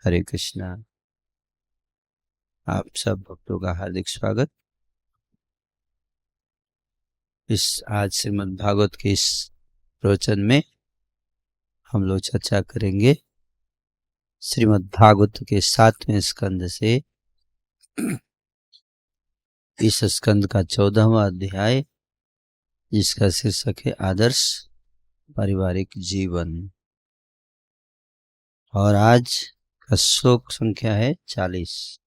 हरे कृष्णा। आप सब भक्तों का हार्दिक स्वागत। इस आज श्रीमद् भागवत के इस प्रवचन में हम लोग चर्चा करेंगे श्रीमद् भागवत के 7वें स्कंद से इस स्कंद का 14वां अध्याय, जिसका शीर्षक है आदर्श पारिवारिक जीवन। और आज का श्लोक संख्या है 40।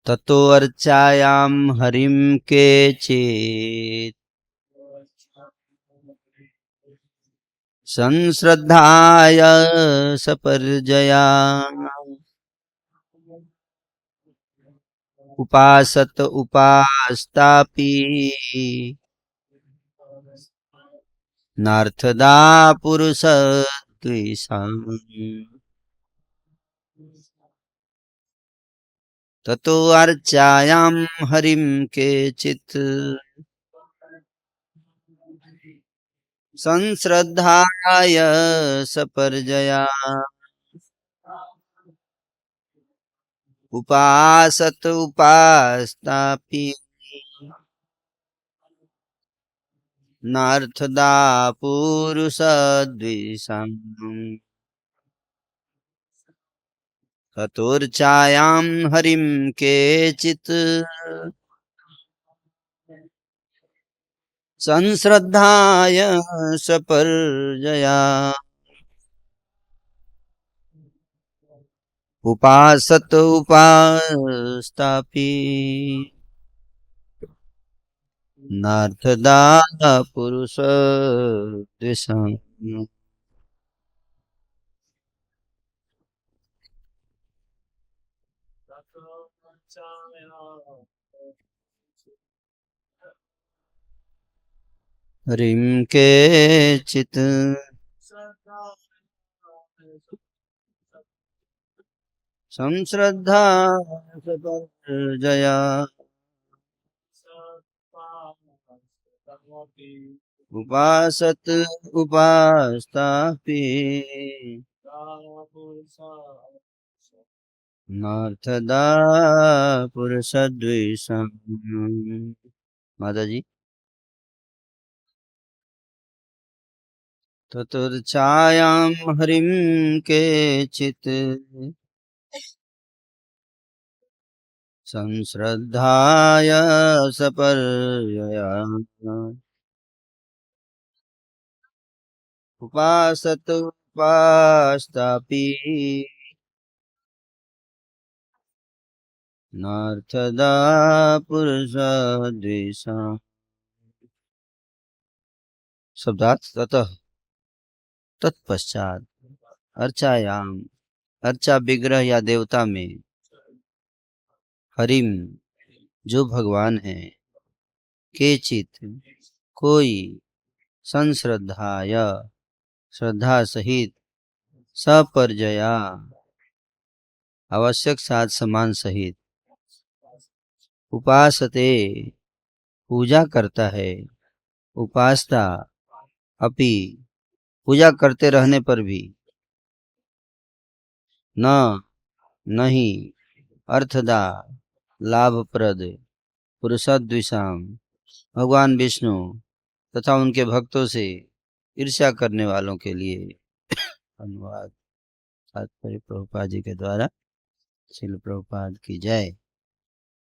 ततो अर्चायाम हरिम केचित् संश्रद्धाय सपर्जया उपासत उपास्तापि नार्थदा पुरुष द्विषाम्। ततो अर्चायां हरिं केचित् संश्रद्धाय सपर्जया उपासत उपास्तापि नार्थदा पुरुष द्विषाम्। ततोर्चायां हरिं केचित् संश्रद्धाय सपर्जया उपासत उपास्तापि नार्थदा पुरुष द्विषाम्। हरिं केचित् संश्रद्धा सपर्जया उपासत उपास्तापि नार्थदा पुरुष द्विषाम्। माता जी। ततोर्चायां हरिं केचित् संश्रद्धाय सपर्जया उपासत उपास्तापि नार्थदा पुरुष द्विषाम्। शब्दार्थ ततः तत्पश्चात अर्चायाम, अर्चा विग्रह या देवता में, हरिम जो भगवान है, केचित कोई, संश्रद्धाय श्रद्धा सहित, सपर्जया आवश्यक साध समान सहित, उपासते पूजा करता है, उपासता अपि पूजा करते रहने पर भी, न नहीं अर्थदा लाभप्रद पुरुषद्विषाम भगवान विष्णु तथा उनके भक्तों से ईर्ष्या करने वालों के लिए। अनुवाद तात्पर्य प्रभुपाद जी के द्वारा। श्रील प्रभुपाद की जय।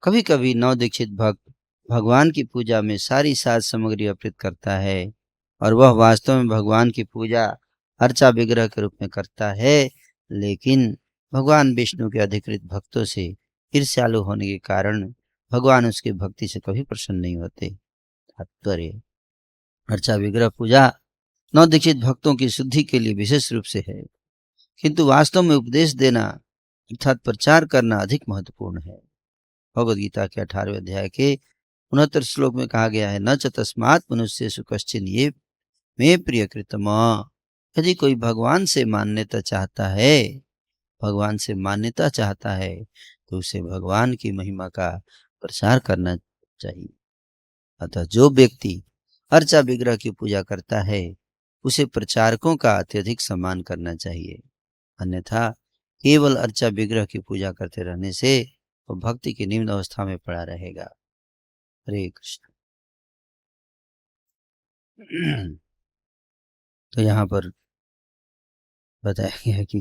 कभी कभी नवदीक्षित भक्त भगवान की पूजा में सारी साज सामग्री अर्पित करता है और वह वास्तव में भगवान की पूजा अर्चा विग्रह के रूप में करता है, लेकिन भगवान विष्णु के अधिकृत भक्तों से ईर्ष्यालु होने के कारण भगवान उसकी भक्ति से कभी प्रसन्न नहीं होते। तात्पर्य, अर्चा विग्रह पूजा नवदीक्षित भक्तों की शुद्धि के लिए विशेष रूप से है, किंतु वास्तव में उपदेश देना अर्थात प्रचार करना अधिक महत्वपूर्ण है। भगवद गीता के 18वें अध्याय के 69 श्लोक में कहा गया है, न च तस्मात् मनुष्येषु कश्चिन् ये मे प्रिय कृतम। यदि कोई भगवान से मान्यता चाहता है तो उसे भगवान की महिमा का प्रचार करना चाहिए। अतः जो व्यक्ति अर्चा विग्रह की पूजा करता है उसे प्रचारकों का अत्यधिक सम्मान करना चाहिए, अन्यथा केवल अर्चा विग्रह की पूजा करते रहने से वो भक्ति की निम्न अवस्था में पड़ा रहेगा। हरे कृष्ण। तो यहाँ पर बताया गया है कि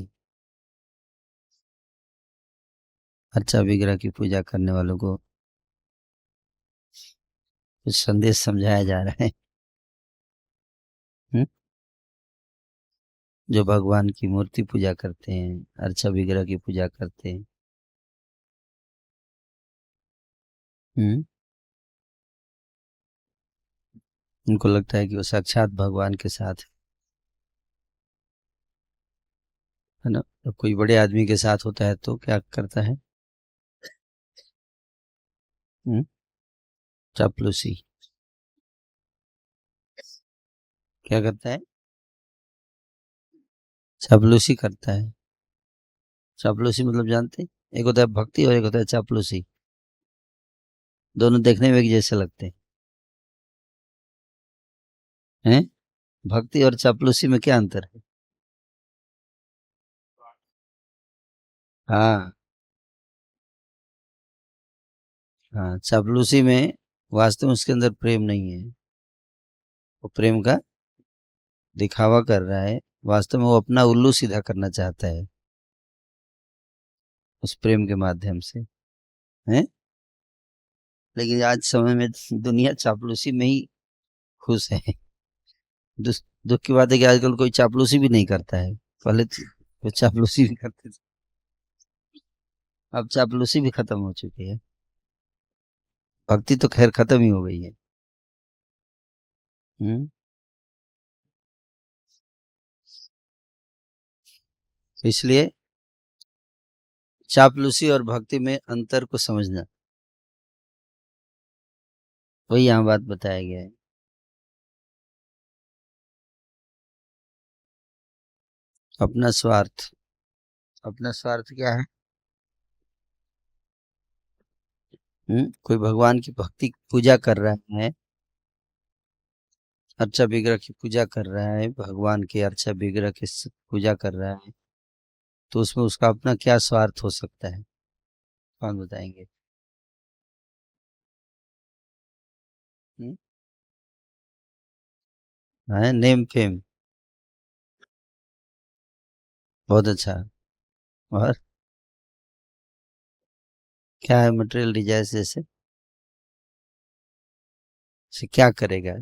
अर्चा विग्रह की पूजा करने वालों को कुछ संदेश समझाया जा रहा है। जो भगवान की मूर्ति पूजा करते हैं, अर्चा विग्रह की पूजा करते हैं, उनको लगता है कि वो साक्षात भगवान के साथ है ना। तो कोई बड़े आदमी के साथ होता है तो क्या करता है? चापलूसी। क्या करता है? चापलूसी करता है। चापलूसी मतलब जानते हैं? एक होता है भक्ति और एक होता है चापलूसी। दोनों देखने में एक जैसे लगते हैं। भक्ति और चापलूसी में क्या अंतर है? हाँ हाँ, चापलूसी में वास्तव में उसके अंदर प्रेम नहीं है। वो प्रेम का दिखावा कर रहा है, वास्तव में वो अपना उल्लू सीधा करना चाहता है उस प्रेम के माध्यम से, हैं। लेकिन आज समय में दुनिया चापलूसी में ही खुश है। दुख की बात है कि आजकल कोई चापलूसी भी नहीं करता है। पहले तो चापलूसी भी करते थे, अब चापलूसी भी खत्म हो चुकी है। भक्ति तो खैर खत्म ही हो गई है। हम्म। इसलिए चापलूसी और भक्ति में अंतर को समझना, वही यहाँ बात बताया गया है। अपना स्वार्थ। अपना स्वार्थ क्या है? कोई भगवान की भक्ति पूजा कर रहा है, अर्चा विग्रह की पूजा कर रहा है, भगवान के अर्चा विग्रह की पूजा कर रहा है, तो उसमें उसका अपना क्या स्वार्थ हो सकता है? कौन बताएंगे? हम्म? है नेम फेम। बहुत अच्छा। और क्या है मटेरियल डिजायर से क्या करेगा?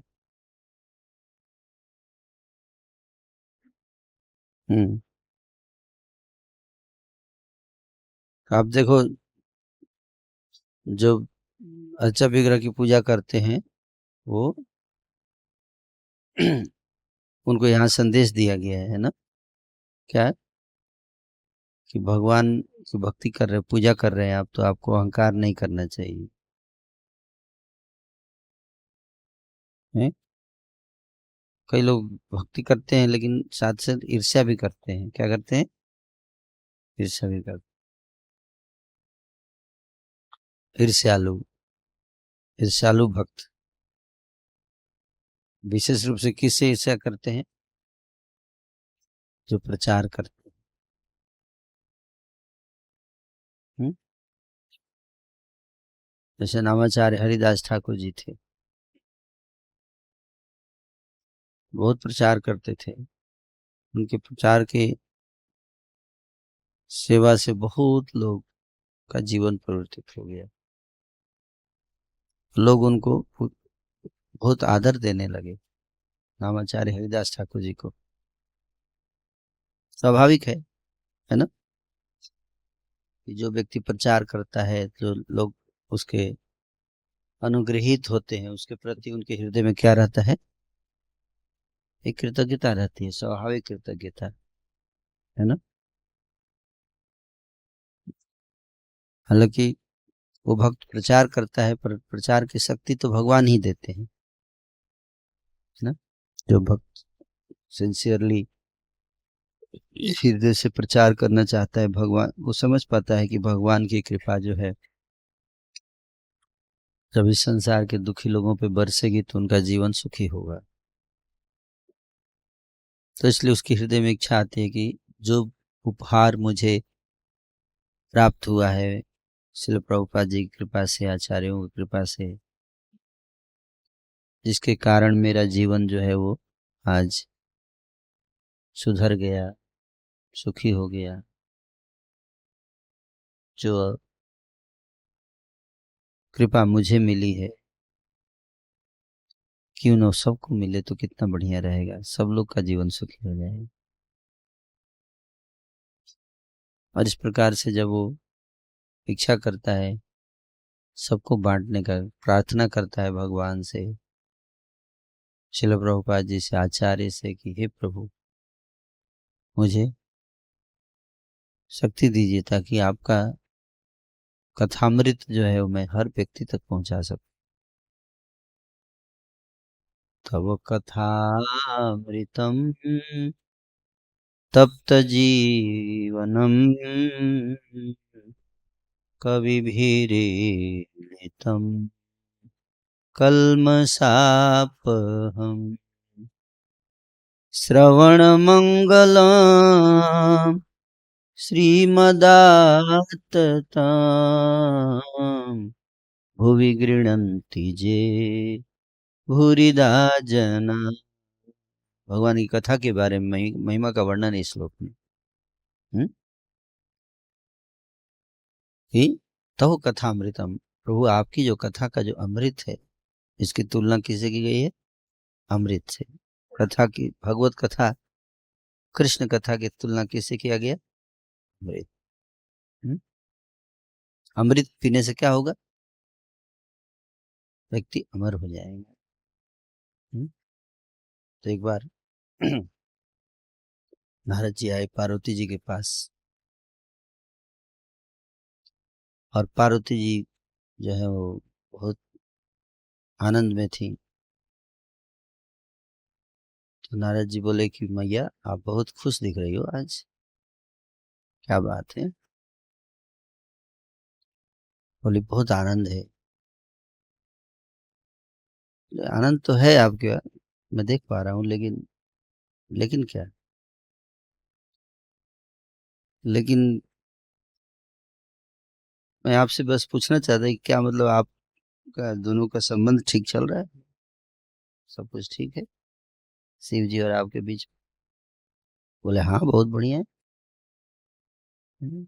हम्म। आप देखो, जो अर्चा विग्रह की पूजा करते हैं वो उनको यहाँ संदेश दिया गया है ना। क्या है? कि भगवान की भक्ति कर रहे, पूजा कर रहे हैं आप, तो आपको अहंकार नहीं करना चाहिए है। कई लोग भक्ति करते हैं लेकिन साथ साथ ईर्ष्या भी करते हैं। क्या करते हैं? ईर्ष्या भी करते। ईर्ष्यालु। ईर्ष्यालु भक्त विशेष रूप से किससे ईर्ष्या करते हैं? जो प्रचार करते हैं। जैसे नामाचार्य हरिदास ठाकुर जी थे, बहुत प्रचार करते थे। उनके प्रचार के सेवा से बहुत लोग का जीवन परिवर्तित हो गया। लोग उनको बहुत आदर देने लगे, नामाचार्य हरिदास ठाकुर जी को। स्वाभाविक है ना। कि जो व्यक्ति प्रचार करता है, जो लोग उसके अनुग्रहित होते हैं, उसके प्रति उनके हृदय में क्या रहता है? एक कृतज्ञता रहती है, स्वाभाविक कृतज्ञता, है ना। हालांकि वो भक्त प्रचार करता है, पर प्रचार की शक्ति तो भगवान ही देते हैं, है ना। जो भक्त सिंसियरली हृदय से प्रचार करना चाहता है, भगवान वो समझ पाता है कि भगवान की कृपा जो है जब इस संसार के दुखी लोगों पे बरसेगी तो उनका जीवन सुखी होगा। तो इसलिए उसके हृदय में इच्छा आती है कि जो उपहार मुझे प्राप्त हुआ है श्रील प्रभुपाद जी की कृपा से, आचार्यों की कृपा से, जिसके कारण मेरा जीवन जो है वो आज सुधर गया, सुखी हो गया। जो कृपा मुझे मिली है, क्यों न सबको मिले तो कितना बढ़िया रहेगा, सब लोग का जीवन सुखी हो जाएगा। और इस प्रकार से जब वो इच्छा करता है, सबको बांटने का प्रार्थना करता है भगवान से, श्रील प्रभुपाद जी से, आचार्य से कि हे प्रभु, मुझे शक्ति दीजिए ताकि आपका कथामृत जो है वो मैं हर व्यक्ति तक पहुंचा सकूं। तव कथामृतम तप्त जीवनम कविभिरीडितम कल्मषापहम् श्रवणमङ्गलम् श्रीमदातताम् भुवि गृह्णन्ति जे भूरिदा जना। भगवान की कथा के बारे में महिमा का वर्णन है इस श्लोक में। कि तव कथा अमृतम, प्रभु आपकी जो कथा का जो अमृत है, इसकी तुलना किससे की गई है? अमृत से। कथा की, भगवत कथा, कृष्ण कथा की तुलना किससे किया गया? अमृत। अमृत पीने से क्या होगा? व्यक्ति अमर हो जाएगा। तो एक बार नारद जी आए पार्वती जी के पास, और पार्वती जी जो है वो बहुत आनंद में थी। तो नारद जी बोले कि मैया, आप बहुत खुश दिख रही हो आज, क्या बात है? बोली बहुत आनंद है। आनंद तो है आपके, मैं देख पा रहा हूँ, लेकिन लेकिन क्या? लेकिन मैं आपसे बस पूछना चाहता कि क्या मतलब आपका दोनों का संबंध ठीक चल रहा है? सब कुछ ठीक है शिव जी और आपके बीच? बोले हाँ, बहुत बढ़िया है। हम्म,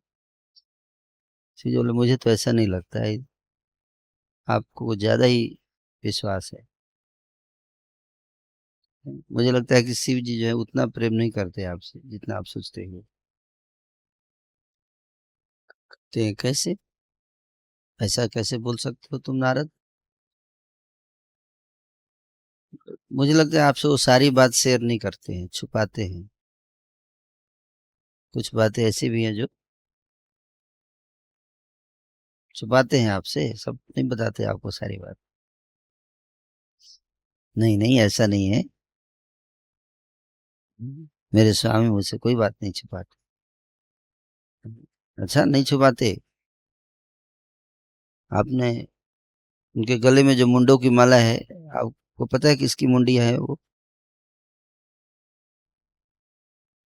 शिव जी बोले मुझे तो ऐसा नहीं लगता है, आपको ज्यादा ही विश्वास है। मुझे लगता है कि शिव जी जो है उतना प्रेम नहीं करते आपसे जितना आप सोचते हो। तो ये कैसे, ऐसा कैसे बोल सकते हो तुम नारद? मुझे लगता है आपसे वो सारी बात शेयर नहीं करते हैं, छुपाते हैं। कुछ बातें ऐसी भी हैं जो छुपाते हैं आपसे, सब नहीं बताते आपको सारी बात। नहीं नहीं, ऐसा नहीं है। मेरे स्वामी मुझसे कोई बात नहीं छुपाते। अच्छा, नहीं छुपाते? आपने उनके गले में जो मुंडों की माला है, आपको पता है किसकी मुंडी है वो?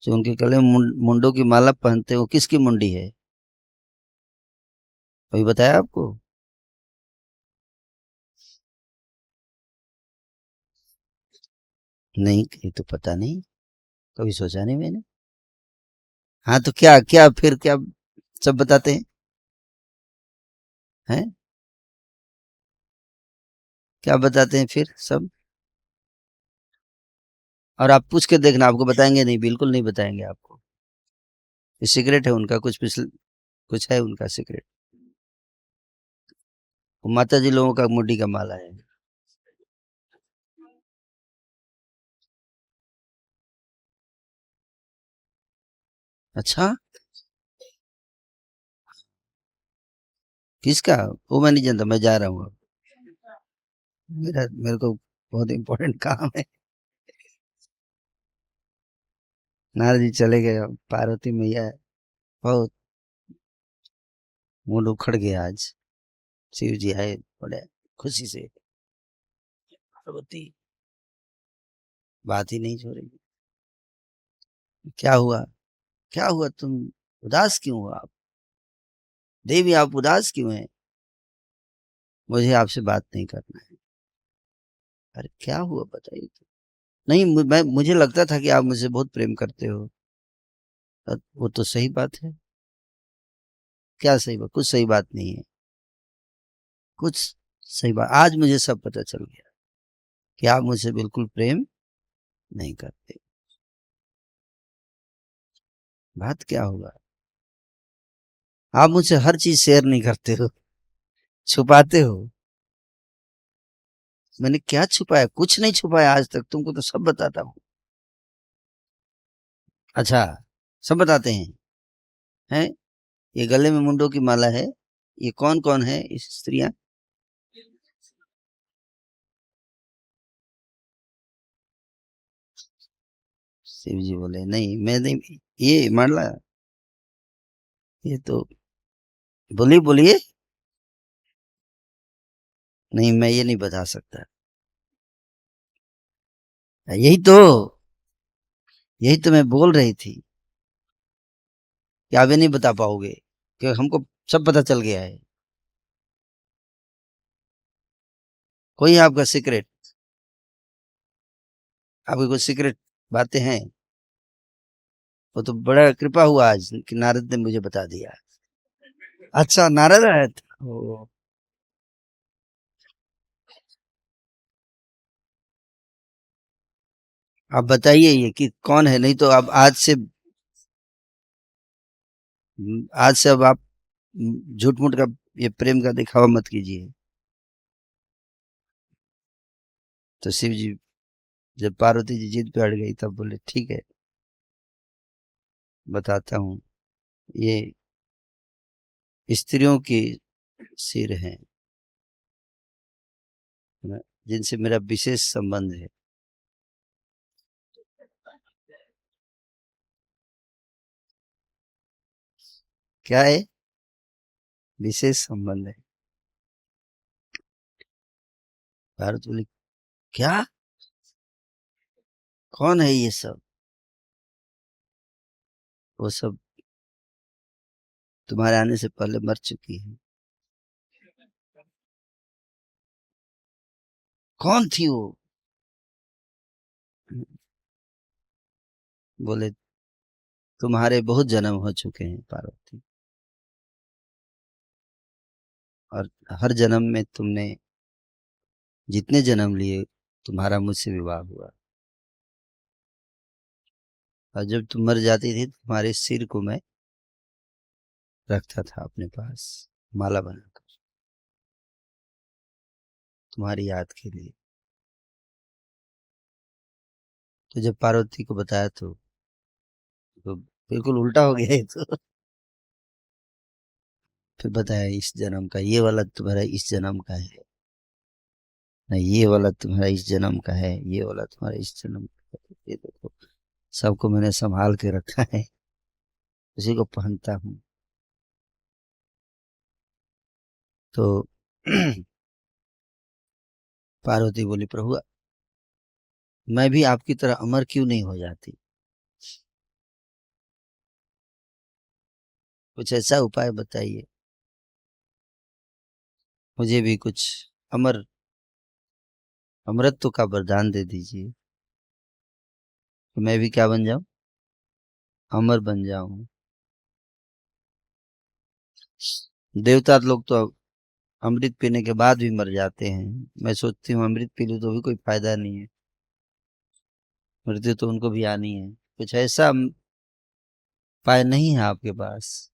जो उनके गले में मुंडों की माला पहनते हैं, वो किसकी मुंडी है? अभी बताया आपको? नहीं, ये तो पता नहीं, कभी सोचा नहीं मैंने। हाँ, तो क्या क्या फिर क्या सब बताते हैं? हैं? क्या बताते हैं फिर सब? और आप पूछ के देखना, आपको बताएंगे नहीं, बिल्कुल नहीं बताएंगे आपको। ये सीक्रेट है उनका, कुछ पिछले कुछ है उनका सीक्रेट। वो माता जी लोगों का मुंडी का माला है। अच्छा, किसका? वो मैं नहीं जानता, मैं जा रहा हूँ अब। मेरे को बहुत इंपॉर्टेंट काम है। नारद जी चले गए, अब पार्वती मैया बहुत मूड उखड़ गया आज। शिव जी आए बड़े खुशी से, पार्वती बात ही नहीं छोड़ेगी। क्या हुआ? क्या हुआ, तुम उदास क्यों हो आप? देवी आप उदास क्यों हैं? मुझे आपसे बात नहीं करना है। अरे क्या हुआ बताइए तो। नहीं मुझे लगता था कि आप मुझसे बहुत प्रेम करते हो। वो तो सही बात है। क्या सही बात? कुछ सही बात नहीं है। कुछ सही बात, आज मुझे सब पता चल गया कि आप मुझसे बिल्कुल प्रेम नहीं करते। बात क्या होगा? आप मुझसे हर चीज शेयर नहीं करते हो, छुपाते हो। मैंने क्या छुपाया? कुछ नहीं छुपाया आज तक, तुमको तो सब बताता हूँ। अच्छा, सब बताते हैं? हैं? ये गले में मुंडों की माला है, ये कौन कौन है इस स्त्रियां? शिव जी बोले नहीं, मैं नहीं। ये माला, ये तो, बोलिए बोलिए। नहीं, मैं ये नहीं बता सकता। यही तो मैं बोल रही थी कि आप ये नहीं बता पाओगे, कि हमको सब पता चल गया है। कोई है आपका सीक्रेट? आपकी कोई सीक्रेट बातें हैं? वो तो बड़ा कृपा हुआ आज कि नारद ने मुझे बता दिया। अच्छा, नारद आया था। ओ, आप बताइए ये कि कौन है, नहीं तो अब आज से अब आप झूठ मूठ का, ये प्रेम का दिखावा मत कीजिए। तो शिव जी, जब पार्वती जी जिद पे अड़ गई तब बोले ठीक है, बताता हूँ। ये स्त्रियों की सिर हैं, है ना, जिनसे मेरा विशेष संबंध है। क्या है? विशेष संबंध है। भारत बोली क्या? कौन है ये सब? वो सब तुम्हारे आने से पहले मर चुकी है। कौन थी वो? बोले तुम्हारे बहुत जन्म हो चुके हैं पार्वती, और हर जन्म में तुमने जितने जन्म लिए, तुम्हारा मुझसे विवाह हुआ। और जब तुम मर जाती थी, तुम्हारे सिर को मैं रखता था अपने पास, माला बनाकर, तुम्हारी याद के लिए। तो जब पार्वती को बताया तो बिल्कुल उल्टा हो गया ये तो। फिर बताया इस जन्म का, ये वाला तुम्हारा इस जन्म का है, ना ये वाला तुम्हारा इस जन्म का है, ये वाला तुम्हारा इस जन्म का है। ये देखो, सबको मैंने संभाल के रखा है, उसी को पहनता हूँ। तो पार्वती बोली प्रभु, मैं भी आपकी तरह अमर क्यों नहीं हो जाती? कुछ ऐसा उपाय बताइए, मुझे भी कुछ अमर अमरत्व का वरदान दे दीजिए, तो मैं भी क्या बन जाऊं? अमर बन जाऊं। देवता लोग तो अमृत पीने के बाद भी मर जाते हैं, मैं सोचती हूँ अमृत पी लूं तो भी कोई फायदा नहीं है, मृत्यु तो उनको भी आनी है। कुछ ऐसा उपाय नहीं है आपके पास?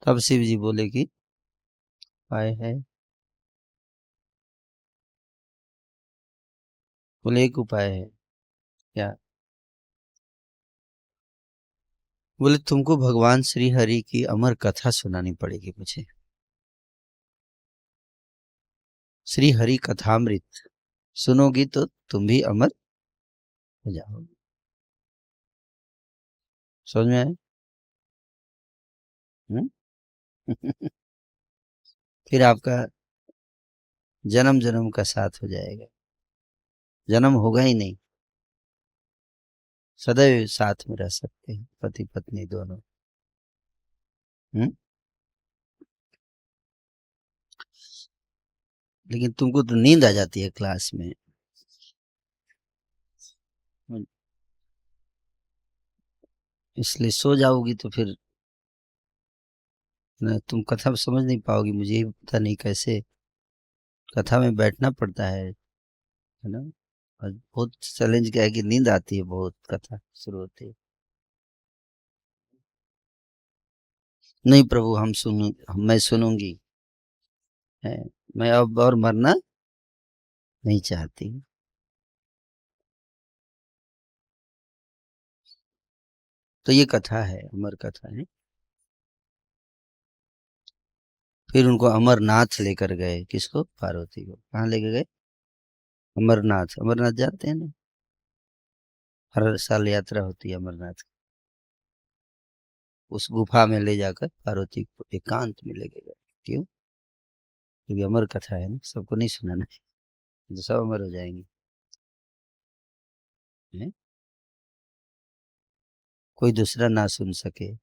तब शिव जी बोले कि उपाय है। बोले एक उपाय है। क्या? बोले तुमको भगवान श्री हरि की अमर कथा सुनानी पड़ेगी मुझे, श्री हरि कथामृत सुनोगी तो तुम भी अमर हो जाओगे। समझ में आए? हम्म? फिर आपका जन्म जन्म का साथ हो जाएगा, जन्म होगा ही नहीं, सदैव साथ में रह सकते हैं पति पत्नी दोनों। हम्म? लेकिन तुमको तो नींद आ जाती है क्लास में। इसलिए सो जाओगी तो फिर न तुम कथा समझ नहीं पाओगी। मुझे ही पता नहीं कैसे कथा में बैठना पड़ता है ना। और बहुत चैलेंज क्या है कि नींद आती है बहुत कथा शुरू होती है। नहीं प्रभु, मैं सुनूंगी। है, मैं अब और मरना नहीं चाहती। तो ये कथा है, अमर कथा है। फिर उनको अमरनाथ लेकर गए। किसको? पार्वती को। कहाँ लेके गए? अमरनाथ। अमरनाथ जाते हैं ना, हर साल यात्रा होती है अमरनाथ की। उस गुफा में ले जाकर पार्वती को एकांत में लेके गए। क्यों? क्योंकि अमर कथा है ना, सबको नहीं सुनाना है, तो सब अमर हो जाएंगे। हैं? कोई दूसरा ना सुन सके,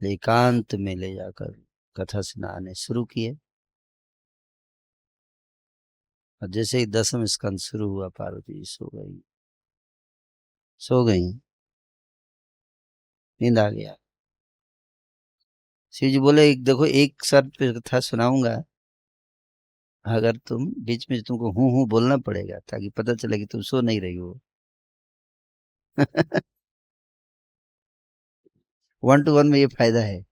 तो एकांत में ले जाकर कथा सुनाने शुरू किए। और जैसे ही दसम स्कंद शुरू हुआ, पार्वती जी सो गई। सो गई, नींद आ गया। शिव जी बोले, एक देखो, एक शर्त पे कथा सुनाऊंगा, अगर तुम बीच में तुमको हूँ हूँ बोलना पड़ेगा, ताकि पता चले कि तुम सो नहीं रही हो। 1 to 1 में ये फायदा है।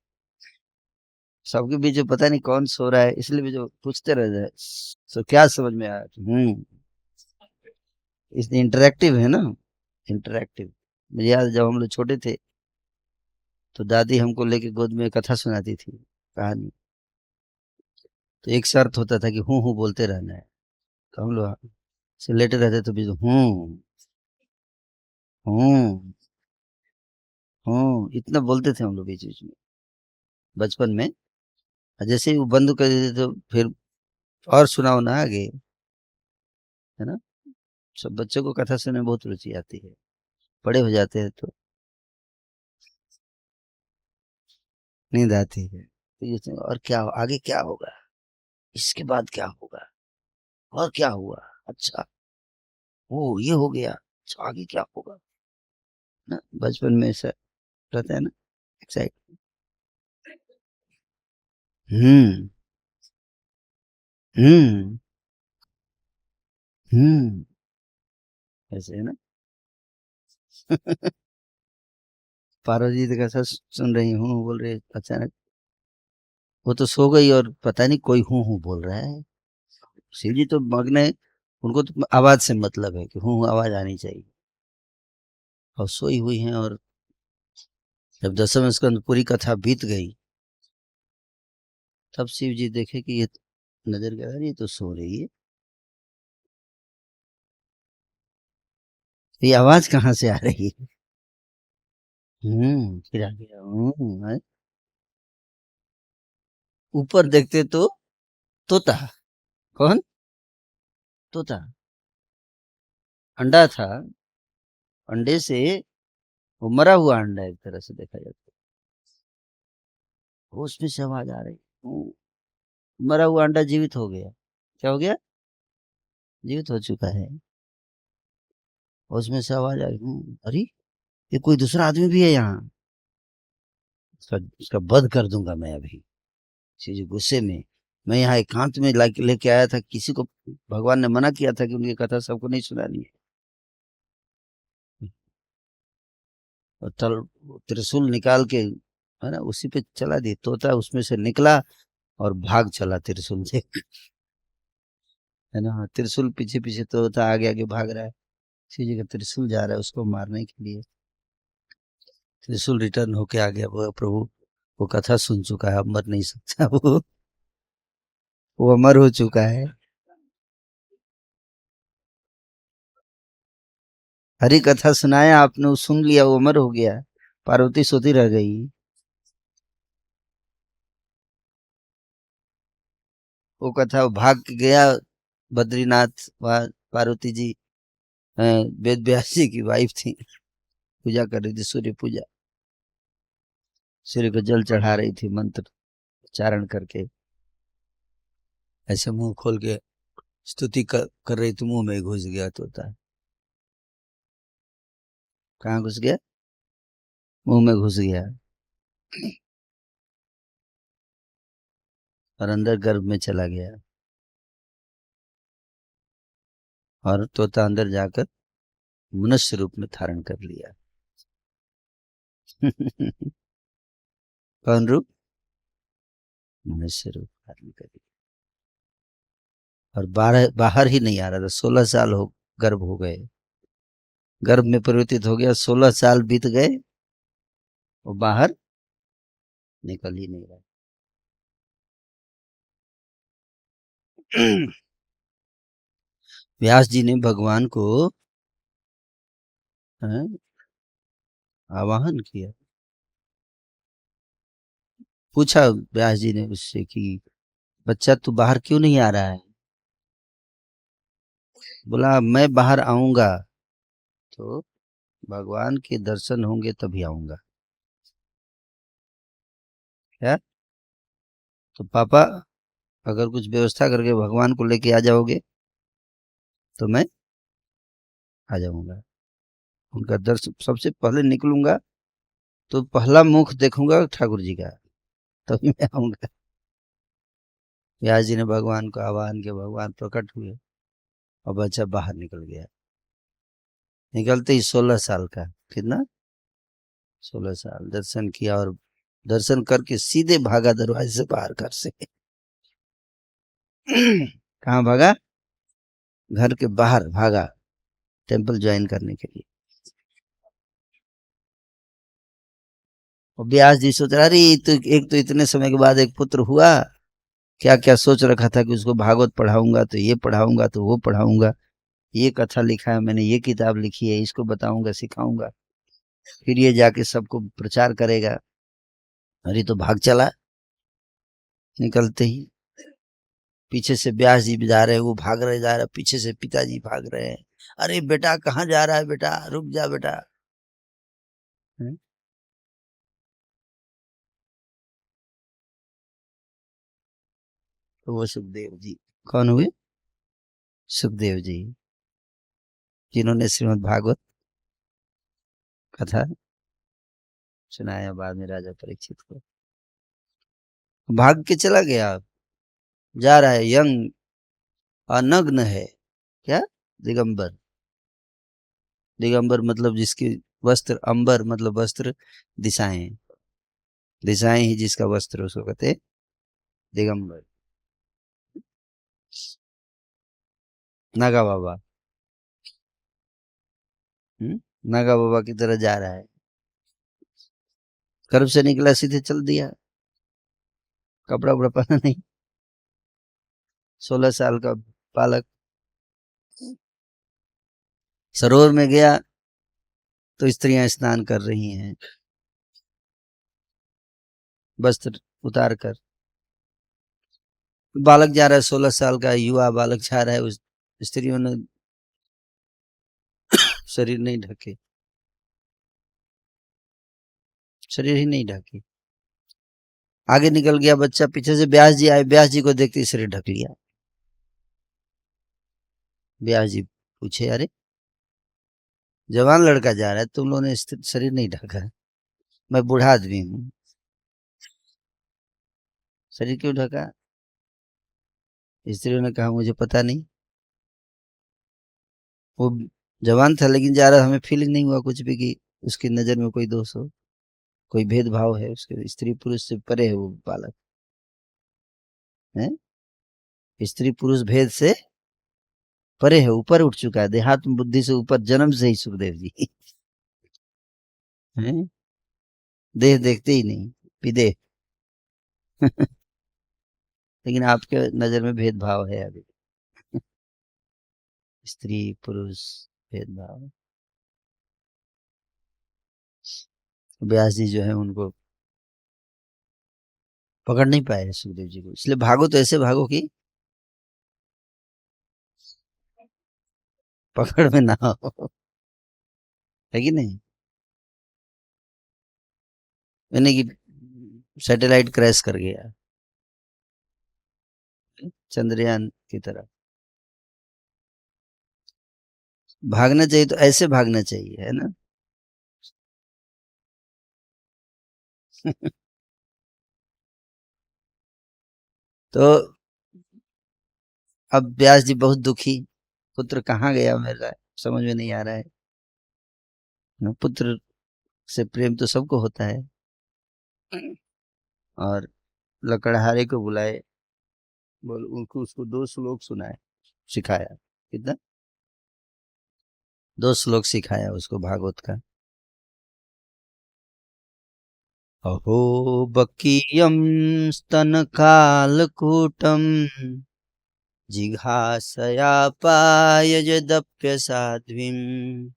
सबके बीच में पता नहीं कौन सो रहा है, इसलिए भी जो पूछते रह जाए, सो क्या समझ में आया? इसलिए इंटरेक्टिव है ना, इंटरेक्टिव। मुझे याद है, जब हम लोग छोटे थे तो दादी हमको लेके गोद में कथा सुनाती थी, कहानी। तो एक शर्त होता था कि हूँ बोलते रहना है। तो हम लोग से लेटे रहते तो बीच में हूँ इतना बोलते थे हम लोग बीच बीच में, बचपन में। और जैसे ही वो बंद कर देते तो फिर और सुनाओ ना आगे, है ना। सब बच्चों को कथा सुनने में बहुत रुचि आती है, बड़े हो जाते हैं तो नींद आती है। तो और क्या आगे क्या होगा, इसके बाद क्या होगा, और क्या हुआ, अच्छा वो ये हो गया, अच्छा आगे क्या होगा ना। बचपन में ऐसा रहता है ना, एक्साइट। हम्म हम्म हम्म ऐसे है ना। पार्वती जी तो कैसा सुन रही हूँ बोल रही, अचानक वो तो सो गई और पता नहीं कोई हूँ बोल रहा है। शिव जी तो मग्न है, उनको तो आवाज से मतलब है कि हूँ आवाज आनी चाहिए। और सोई हुई हैं। और जब दसम स्कंद पूरी कथा बीत गई, तब शिव जी देखे कि ये नजर गया, ये तो सो रही है, ये आवाज कहाँ से आ रही है। फिर आ गया है? ऊपर देखते तो तोता। कौन? तोता। अंडा था, अंडे से वो मरा हुआ अंडा, एक तरह से देखा जाए तो उसमें से आवाज आ रही। मरा हुआ अंडा जीवित हो गया। क्या हो गया? जीवित हो चुका है। और उसमें से आवाज आई, अरे ये कोई दूसरा आदमी भी है यहाँ, उसका उसका वध कर दूंगा मैं अभी। इसी जो गुस्से में मैं यहाँ एकांत में लेके आया था, किसी को भगवान ने मना किया था कि उनकी कथा सबको नहीं सुनानी है। और त्रिशूल निकाल के, है ना, उसी पे चला दी। तोता उसमें से निकला और भाग चला त्रिशूल से। है ना, त्रिशूल पीछे पीछे, तोता आगे आगे भाग रहा है। इसी जगह त्रिशूल जा रहा है उसको मारने के लिए। त्रिशूल रिटर्न होके आ गया, वो प्रभु वो कथा सुन चुका है, अब मर नहीं सकता। वो अमर हो चुका है। हरी कथा सुनाया आपने, वो सुन लिया, वो अमर हो गया। पार्वती सोती रह गई। वो कथा वो भाग के गया बद्रीनाथ। वहाँ पार्वती जी वेद व्यास जी की वाइफ थी, पूजा कर रही थी, सूर्य पूजा। सूर्य को जल चढ़ा रही थी मंत्र उच्चारण करके। ऐसे मुंह खोल के स्तुति कर रही तो मुंह में घुस गया तोता। कहाँ घुस गया? मुंह में घुस गया और अंदर गर्भ में चला गया, और तोता अंदर जाकर मनुष्य रूप में धारण कर लिया। कौन रूप? मनुष्य रूप धारण कर लिया। और बाहर बाहर ही नहीं आ रहा था। 16 साल हो गर्भ हो गए, गर्भ में परिवर्तित हो गया, 16 साल बीत गए, वो बाहर निकल ही नहीं रहा। व्यास जी ने भगवान को आवाहन किया, पूछा व्यास जी ने उससे कि बच्चा तू बाहर क्यों नहीं आ रहा है? बोला मैं बाहर आऊंगा तो भगवान के दर्शन होंगे तभी आऊंगा। क्या? तो पापा अगर कुछ व्यवस्था करके भगवान को लेके आ जाओगे तो मैं आ जाऊंगा, उनका दर्शन सबसे पहले निकलूंगा तो पहला मुख देखूंगा ठाकुर जी का, तभी मैं आऊंगा। व्यास जी ने भगवान को आह्वान किया, भगवान प्रकट हुए और बच्चा बाहर निकल गया। निकलते ही 16 साल का, कितना? 16 साल दर्शन किया, और दर्शन करके सीधे भागा दरवाजे से बाहर घर से। कहाँ भागा? घर के बाहर भागा, टेंपल ज्वाइन करने के लिए। और व्यास जी सोच रहा, अरे तो एक तो इतने समय के बाद एक पुत्र हुआ, क्या क्या सोच रखा था कि उसको भागवत पढ़ाऊंगा तो ये पढ़ाऊंगा तो वो पढ़ाऊंगा, ये कथा लिखा है मैंने, ये किताब लिखी है, इसको बताऊंगा सिखाऊंगा, फिर ये जाके सबको प्रचार करेगा। अरे तो भाग चला। निकलते ही पीछे से व्यास जी भी जा रहे हैं, वो भाग रहे जा रहे, पीछे से पिताजी भाग रहे हैं। अरे बेटा कहाँ जा रहा है, बेटा रुक जा बेटा। हम्म, तो वो सुखदेव जी। कौन हुए? सुखदेव जी, जिन्होंने श्रीमद् भागवत कथा सुनाया बाद में राजा परीक्षित को। भाग के चला गया, जा रहा है यंग, अनग्न है। क्या? दिगंबर। दिगंबर मतलब जिसकी वस्त्र, अंबर मतलब वस्त्र, दिशाएं, दिशाएं ही जिसका वस्त्र उसको कहते हैं दिगंबर। नागा बाबा। नागा बाबा की तरह जा रहा है, गर्भ से निकला सीधे चल दिया, कपड़ा उपड़ा पहना नहीं। 16 साल का बालक सरोवर में गया तो स्त्रियां स्नान कर रही हैं वस्त्र उतार कर। बालक जा रहा है, 16 साल का युवा बालक जा रहा है, उस स्त्रियों ने शरीर नहीं ढके, शरीर ही नहीं ढके। आगे निकल गया बच्चा, पीछे से व्यास जी आए, व्यास जी को देखते ही शरीर ढक लिया। व्यास जी पूछे, अरे जवान लड़का जा रहा है, तुम लोगों ने शरीर नहीं ढका है, मैं बूढ़ा आदमी हूँ, शरीर क्यों ढका? स्त्रियों ने कहा मुझे पता नहीं। वो जवान था लेकिन जा रहा, हमें फीलिंग नहीं हुआ कुछ भी कि उसकी नजर में कोई दोष हो, कोई भेदभाव है उसके, स्त्री पुरुष से परे है वो बालक है, स्त्री पुरुष भेद से परे है, ऊपर उठ चुका है, देहात्म बुद्धि से ऊपर जन्म से ही सुखदेव जी। हैं? देह देखते ही नहीं, विदेह। लेकिन आपके नजर में भेदभाव है अभी, स्त्री पुरुष भेदभाव। व्यास जी जो है उनको पकड़ नहीं पाए सुखदेव जी को, इसलिए भागो तो ऐसे भागो कि पकड़ में ना हो, है कि नहीं? यानी कि सैटेलाइट क्रैश कर गया, चंद्रयान की तरह भागना चाहिए, तो ऐसे भागना चाहिए, है ना। तो अब व्यास जी बहुत दुखी, पुत्र कहाँ गया मेरा, समझ में नहीं आ रहा है ना। पुत्र से प्रेम तो सबको होता है। और लकड़हारे को बुलाए, बोल उनको, उसको 2 श्लोक सुनाए, सिखाया। कितना? 2 श्लोक सिखाया उसको भागवत का। अहो बकीयम स्तन कालकूटम जिघासयापायजदप्यसाध्वीम्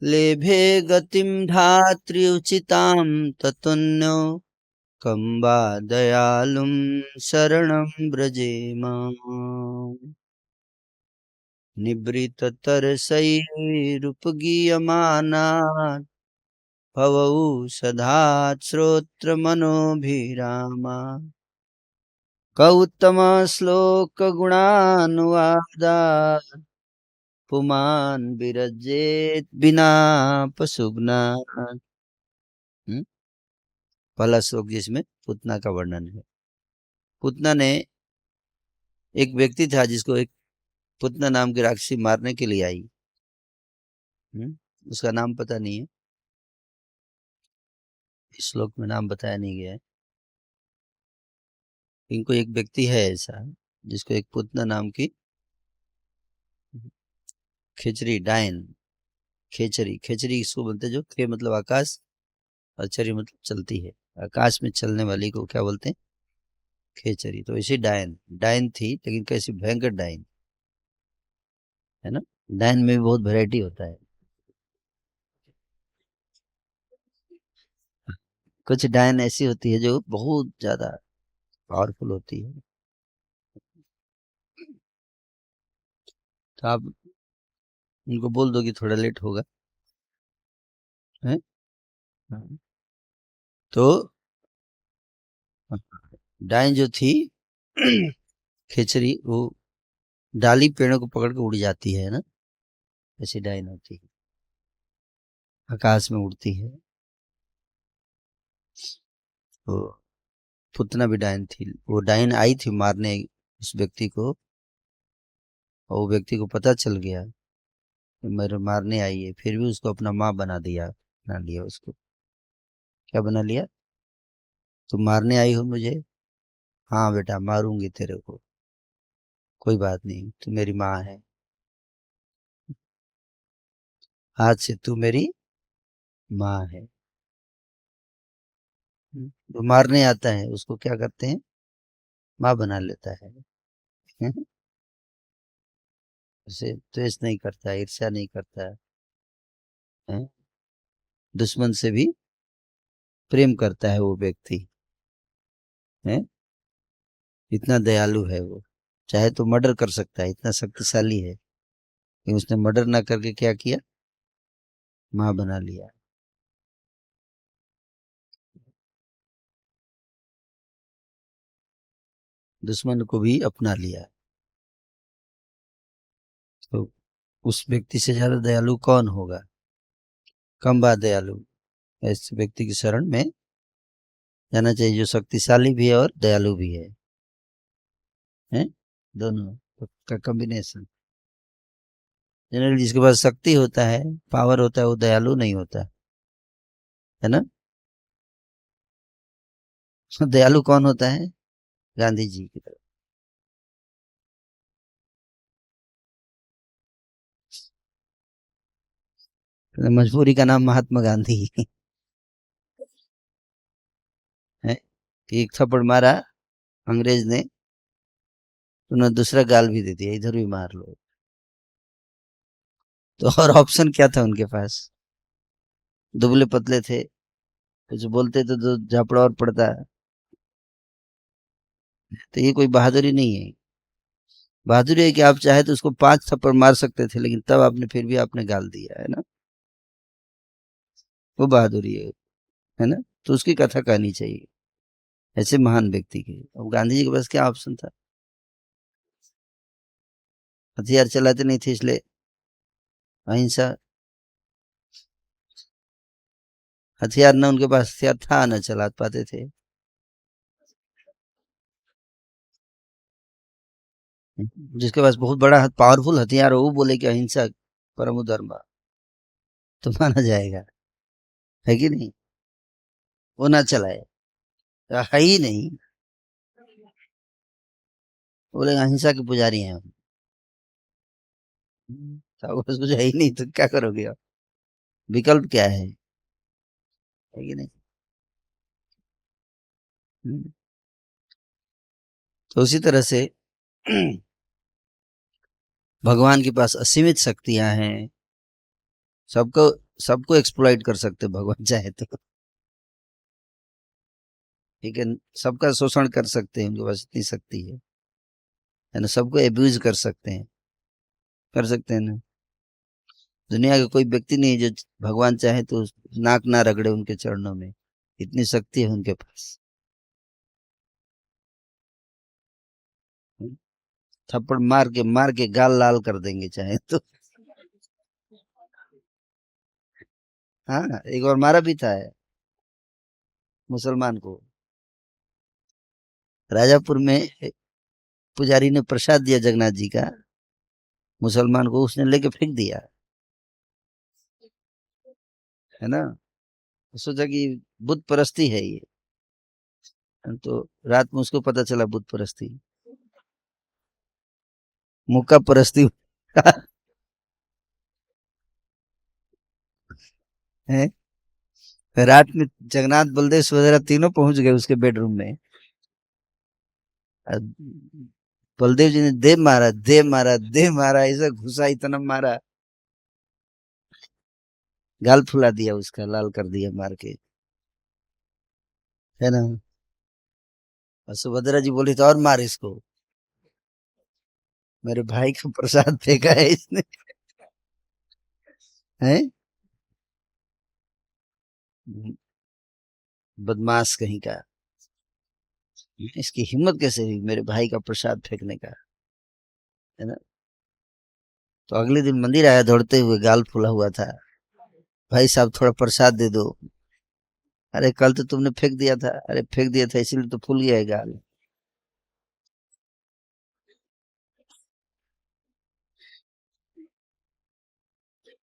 लेभे गतिं धात्र्युचितां ततुन्यो कं वा दयालुं शरणं व्रजेम। निवृत्ततरसैरुपगीयमानात् भवौ सधात् श्रोत्रमनोभिरामा कौत्तमश्लोकगुणानुवादात् पुमान् विरजेत बिना पशुघ्नात्। पहला श्लोक जिसमें पुतना का वर्णन है। पुतना ने, एक व्यक्ति था जिसको एक पुतना नाम की राक्षसी मारने के लिए आई। उसका नाम पता नहीं है, इस श्लोक में नाम बताया नहीं गया है। इनको एक व्यक्ति है ऐसा जिसको एक पुतना नाम की खेचरी, डायन, खेचरी, खेचरी इसको बोलते हैं, जो खे मतलब आकाश और चरी मतलब चलती है, आकाश में चलने वाली को क्या बोलते हैं? खेचरी। तो इसी डायन, डायन थी, लेकिन कैसी भयंकर डायन, है ना। डायन में भी बहुत वैरायटी होता है। कुछ डायन ऐसी होती है जो बहुत ज्यादा पावरफुल होती है। तो आप उनको बोल दो कि थोड़ा लेट होगा, है। हाँ। तो डायन जो थी खेचरी, वो डाली पेड़ों को पकड़ के उड़ जाती है ना, ऐसी डायन होती है, आकाश में उड़ती है। तो पुतना भी डायन थी, वो डायन आई थी मारने उस व्यक्ति को, और वो व्यक्ति को पता चल गया कि मेरे मारने आई है, फिर भी उसको अपना माँ बना लिया उसको। क्या बना लिया? तुम मारने आई हो मुझे? हाँ बेटा, मारूंगी तेरे को, कोई बात नहीं, तू मेरी माँ है, आज से तू मेरी माँ है। जो मारने आता है उसको क्या करते हैं? माँ बना लेता है। उसे द्वेष नहीं करता, ईर्ष्या नहीं करता है, दुश्मन से भी प्रेम करता है वो व्यक्ति, है। इतना दयालु है वो, चाहे तो मर्डर कर सकता है, इतना शक्तिशाली है, लेकिन उसने मर्डर ना करके क्या किया? माँ बना लिया, दुश्मन को भी अपना लिया। तो उस व्यक्ति से ज्यादा दयालु कौन होगा? कम बात दयालु, ऐसे व्यक्ति की शरण में जाना चाहिए जो शक्तिशाली भी है और दयालु भी है दोनों का कॉम्बिनेशन। जनरली जिसके पास शक्ति होता है, पावर होता है, वो दयालु नहीं होता, है ना। दयालु कौन होता है? गांधी जी की तरह। तो मजबूरी का नाम महात्मा गांधी है, कि एक थप्पड़ मारा अंग्रेज ने, तो उन्होंने दूसरा गाल भी दे दिया, इधर भी मार लो। तो और ऑप्शन क्या था उनके पास? दुबले पतले थे, कुछ बोलते तो झापड़ा और पड़ता। तो ये कोई बहादुरी नहीं है। बहादुरी है कि आप चाहे तो उसको 5 थप्पड़ मार सकते थे, लेकिन तब आपने फिर भी आपने गाल दिया, है ना। वो बहादुरी है ना। तो उसकी कथा कहनी चाहिए ऐसे महान व्यक्ति की। अब गांधी जी के पास क्या ऑप्शन था? हथियार चलाते नहीं थे, इसलिए अहिंसा। हथियार न उनके पास हथियार था, न चला पाते थे। जिसके पास बहुत बड़ा पावरफुल हथियार हो, वो बोले कि अहिंसा परमो धर्म, तो माना जाएगा, है कि नहीं? वो ना चलाए, तो है ही नहीं, बोले अहिंसा के पुजारी हैं हम। तो बस कुछ है ही नहीं, तो क्या करोगे आप? विकल्प क्या है कि नहीं? हम्म, तो उसी तरह से भगवान के पास असीमित शक्तियां हैं, सबको सबको एक्सप्लॉइट कर सकते भगवान चाहे तो, ठीक है। सबका शोषण कर सकते हैं, उनके पास इतनी शक्ति है ना। सबको एब्यूज कर सकते हैं ना। दुनिया का कोई व्यक्ति नहीं है जो भगवान चाहे तो नाक ना रगड़े उनके चरणों में, इतनी शक्ति है उनके पास। थप्पड़ मार के गाल लाल कर देंगे चाहे तो। हाँ, एक बार मारा भी था मुसलमान को। राजापुर में पुजारी ने प्रसाद दिया जगन्नाथ जी का मुसलमान को, उसने लेके फेंक दिया, है ना। सोचा कि बुत परस्ती है ये, तो रात में उसको पता चला बुत परस्ती, मुक्का परस्ती है। रात में जगन्नाथ बलदेव सुभद्रा तीनों पहुंच गए उसके बेडरूम में। और बलदेव जी ने दे मारा, ऐसा घुसा, इतना मारा, गाल फुला दिया उसका, लाल कर दिया मार के, है ना। और सुभद्रा जी बोली तो और मार इसको, मेरे भाई का प्रसाद फेंका है इसने, है। बदमाश कहीं का, इसकी हिम्मत कैसे हुई मेरे भाई का प्रसाद फेंकने का, है ना। तो अगले दिन मंदिर आया दौड़ते हुए, गाल फूला हुआ था, भाई साहब थोड़ा प्रसाद दे दो। अरे कल तो तुमने फेंक दिया था, अरे फेंक दिया था इसीलिए तो फूल गया है गाल।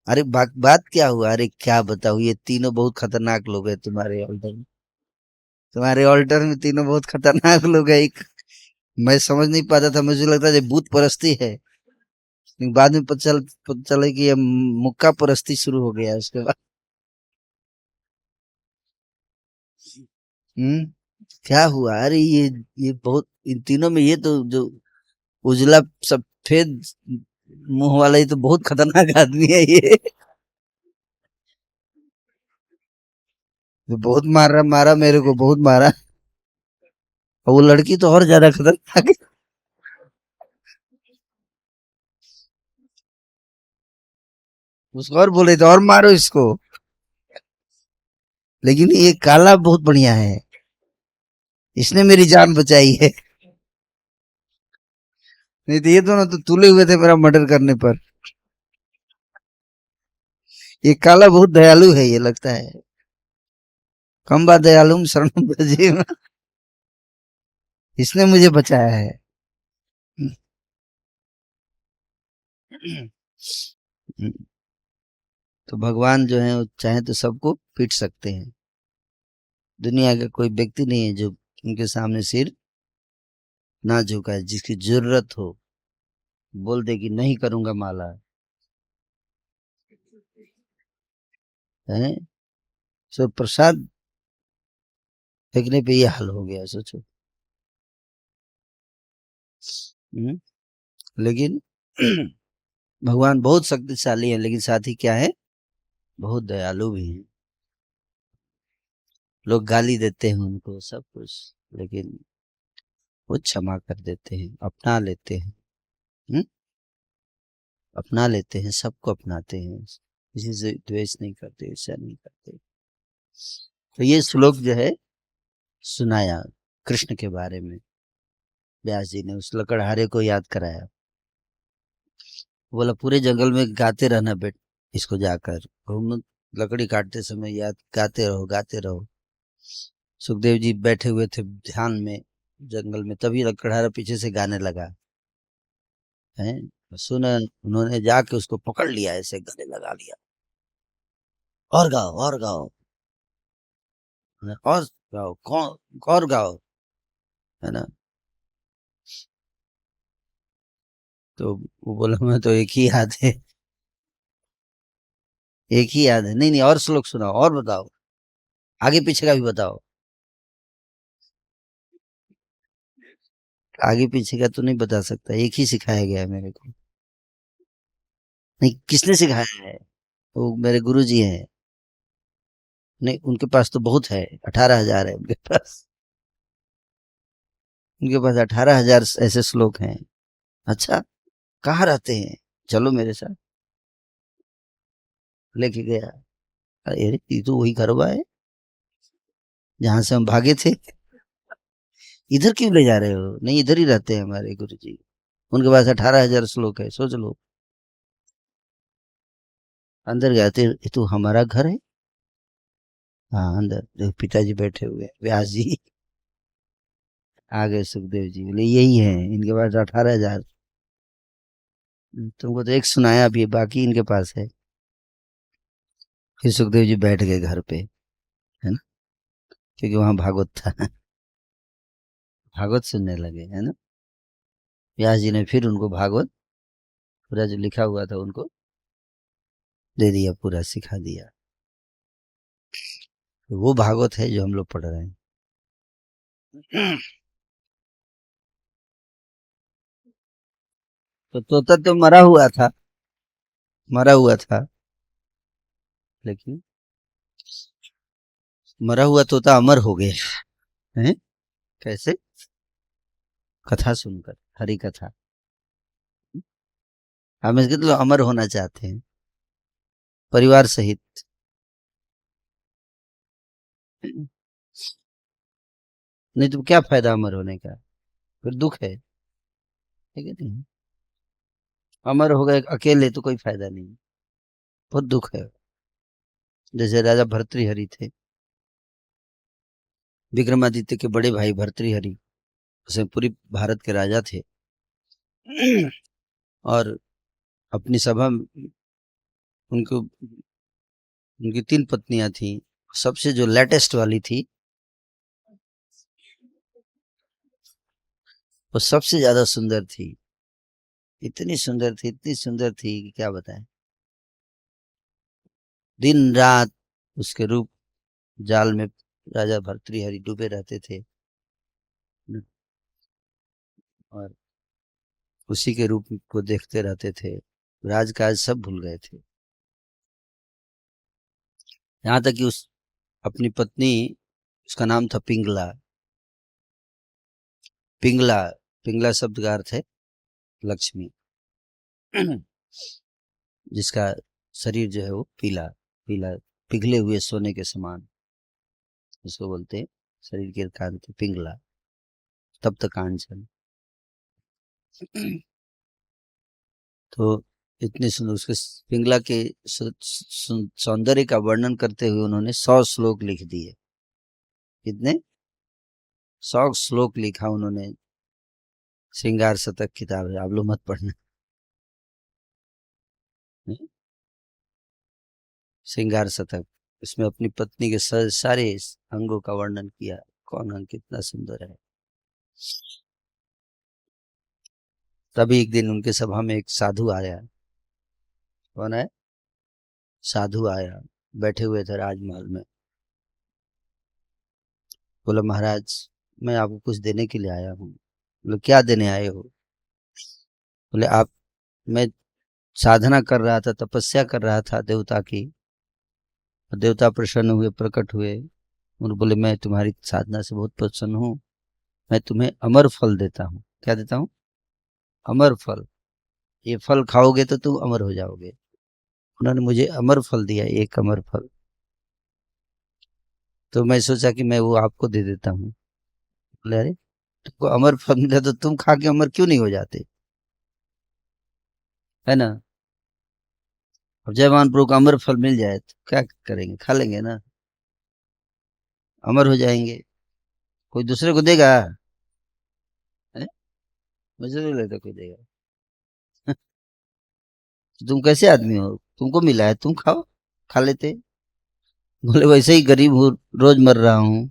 अरे बात क्या हुआ, अरे क्या बताऊँ, ये तीनों बहुत खतरनाक लोग हैं तुम्हारे ऑल्टर में, तुम्हारे ऑल्टर में तीनों बहुत खतरनाक लोग हैं। एक मैं समझ नहीं पाता था, मुझे लगता है ये भूत परस्ती है, लेकिन बाद में पता चला कि ये मुक्का परस्ती शुरू हो गया है उसके बाद। हम्म, क्या हुआ, अरे ये बहुत, इन तीनों में ये तो जो उजला सफेद मुंह वाला, ये तो बहुत खतरनाक आदमी है ये। ये बहुत मारा मेरे को, बहुत मारा। और वो लड़की तो और ज्यादा खतरनाक है, उसको और बोले तो और मारो इसको। लेकिन ये काला बहुत बढ़िया है, इसने मेरी जान बचाई है, नहीं तो ये दोनों तो तुले हुए थे मेरा मर्डर करने पर। ये काला बहुत दयालु है, ये लगता है, कम बा दयालुम शरणम ब्रजे, इसने मुझे बचाया है। तो भगवान जो है वो चाहे तो सबको पीट सकते हैं। दुनिया का कोई व्यक्ति नहीं है जो उनके सामने सिर ना झुकाए, जिसकी जरूरत हो बोल दे कि नहीं करूंगा माला, है। सो प्रसाद फेंकने पे ये हाल हो गया, सोचो। हम्म, लेकिन भगवान बहुत शक्तिशाली है, लेकिन साथ ही क्या है, बहुत दयालु भी है। लोग गाली देते हैं उनको सब कुछ, लेकिन वो क्षमा कर देते हैं, अपना लेते हैं। हम्म, अपना लेते हैं, सबको अपनाते हैं, किसी से द्वेष नहीं करते, ईर्ष्या नहीं करते। तो ये श्लोक जो है सुनाया कृष्ण के बारे में, व्यास जी ने उस लकड़हारे को याद कराया। बोला पूरे जंगल में गाते रहना बेट, इसको जाकर घूम, लकड़ी काटते समय याद गाते रहो गाते रहो। सुखदेव जी बैठे हुए थे ध्यान में जंगल में, तभी लकड़हारा पीछे से गाने लगा है। सुना, उन्होंने जाके उसको पकड़ लिया, ऐसे गले लगा लिया, और गाओ और गाओ, और गाओ, कौन और गाओ, है ना। तो वो बोला मैं तो एक ही याद है, एक ही याद है, नहीं नहीं और श्लोक सुनाओ और बताओ, आगे पीछे का भी बताओ। आगे पीछे का तो नहीं बता सकता, एक ही सिखाया गया है मेरे को। नहीं, किसने सिखाया है? वो मेरे गुरुजी हैं। नहीं, उनके पास तो बहुत है, 18,000 है उनके पास। उनके पास 18,000 ऐसे श्लोक हैं। अच्छा, कहाँ रहते हैं? चलो मेरे साथ, लेके गया। अरे ये तो वही घरवा है जहां से हम भागे थे। इधर क्यों ले जा रहे हो? नहीं, इधर ही रहते हैं हमारे गुरुजी। उनके पास 18,000 श्लोक है, सोच लो। अंदर गए थे, ये तो हमारा घर है। हाँ, अंदर देखो पिताजी बैठे हुए हैं, व्यास जी। आ गए सुखदेव जी, बोले यही है, इनके पास 18,000। तुमको तो एक सुनाया भी, बाकी इनके पास है। फिर सुखदेव जी बैठ गए घर पे, है ना, क्योंकि वहां भागवत था। भागवत सुनने लगे, है ना। व्यास जी ने फिर उनको भागवत पूरा जो लिखा हुआ था उनको दे दिया, पूरा सिखा दिया। तो वो भागवत है जो हम लोग पढ़ रहे हैं। तो तोता तो मरा हुआ था, मरा हुआ था, लेकिन मरा हुआ तोता अमर हो गया है। कैसे? कथा सुनकर, हरी कथा। हम इसके तो अमर होना चाहते हैं, परिवार सहित। नहीं तो क्या फायदा अमर होने का, फिर दुख है, ठीक है नहीं। अमर हो गए अकेले तो कोई फायदा नहीं, बहुत दुख है। जैसे राजा भर्तृहरि थे, विक्रमादित्य के बड़े भाई भर्तृहरि, उसे पूरी भारत के राजा थे। और अपनी सभा में उनको, उनकी 3 पत्नियां थी, सबसे जो लेटेस्ट वाली थी वो सबसे ज्यादा सुंदर थी। इतनी सुंदर थी, इतनी सुंदर थी कि क्या बताएं। दिन रात उसके रूप जाल में राजा भर्तृहरि डूबे रहते थे, और उसी के रूप को देखते रहते थे, राजकाज सब भूल गए थे। यहाँ तक कि उस अपनी पत्नी, उसका नाम था पिंगला। पिंगला, पिंगला शब्द का अर्थ है लक्ष्मी। जिसका शरीर जो है वो पीला पीला, पिघले हुए सोने के समान, उसको बोलते हैं शरीर की कांति पिंगला, तप्त कांचन। तो इतने सुंदर उसके पिंगला के सौंदर्य का वर्णन करते हुए उन्होंने 100 श्लोक लिख दिए। कितने? 100 श्लोक लिखा उन्होंने। श्रृंगार शतक किताब है, आप लोग मत पढ़ना। श्रृंगार शतक, इसमें अपनी पत्नी के सारे अंगों का वर्णन किया, कौन अंग कितना सुंदर है। तभी एक दिन उनके सभा में एक साधु आया। कौन है? साधु आया, बैठे हुए थे राजमहल में। बोला महाराज, मैं आपको कुछ देने के लिए आया हूँ। बोले क्या देने आए हो? बोले आप, मैं साधना कर रहा था, तपस्या कर रहा था देवता की, देवता प्रसन्न हुए, प्रकट हुए, और बोले मैं तुम्हारी साधना से बहुत प्रसन्न हूँ, मैं तुम्हें अमर फल देता हूँ। क्या देता हूँ? अमर फल। ये फल खाओगे तो तुम अमर हो जाओगे। उन्होंने मुझे अमर फल दिया, एक अमर फल। तो मैं सोचा कि मैं वो आपको दे देता हूँ। बोले अरे, तुमको अमर फल मिला तो तुम खा के अमर क्यों नहीं हो जाते? है ना। अब जयमान प्रभु का अमर फल मिल जाए तो क्या करेंगे, खा लेंगे ना, अमर हो जाएंगे। कोई दूसरे को देगा है? मुझे नहीं लगता कोई देगा। तुम कैसे आदमी हो, तुमको मिला है तुम खाओ, खा लेते। बोले वैसे ही गरीब हूँ, रोज मर रहा हूँ,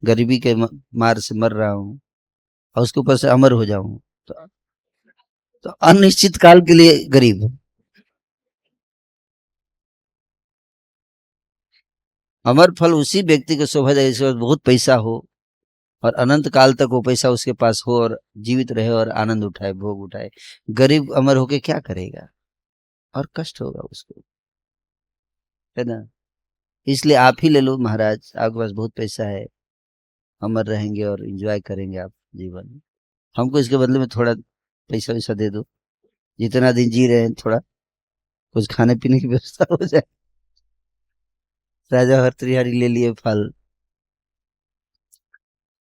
गरीबी के मार से मर रहा हूँ, और उसके ऊपर से अमर हो जाऊं तो अनिश्चित काल के लिए गरीब हूँ। अमर फल उसी व्यक्ति को शोभा देगा जिसके पास बहुत पैसा हो और अनंत काल तक वो पैसा उसके पास हो और जीवित रहे और आनंद उठाए, भोग उठाए। गरीब अमर होके क्या करेगा, और कष्ट होगा उसको, है ना। इसलिए आप ही ले लो महाराज, आपके पास बहुत पैसा है, अमर रहेंगे और एंजॉय करेंगे आप जीवन में। हमको इसके बदले में थोड़ा पैसा वैसा दे दो, जितना दिन जी रहे हैं थोड़ा कुछ खाने पीने की व्यवस्था हो जाए। राजा भर्तृहरि ले लिए फल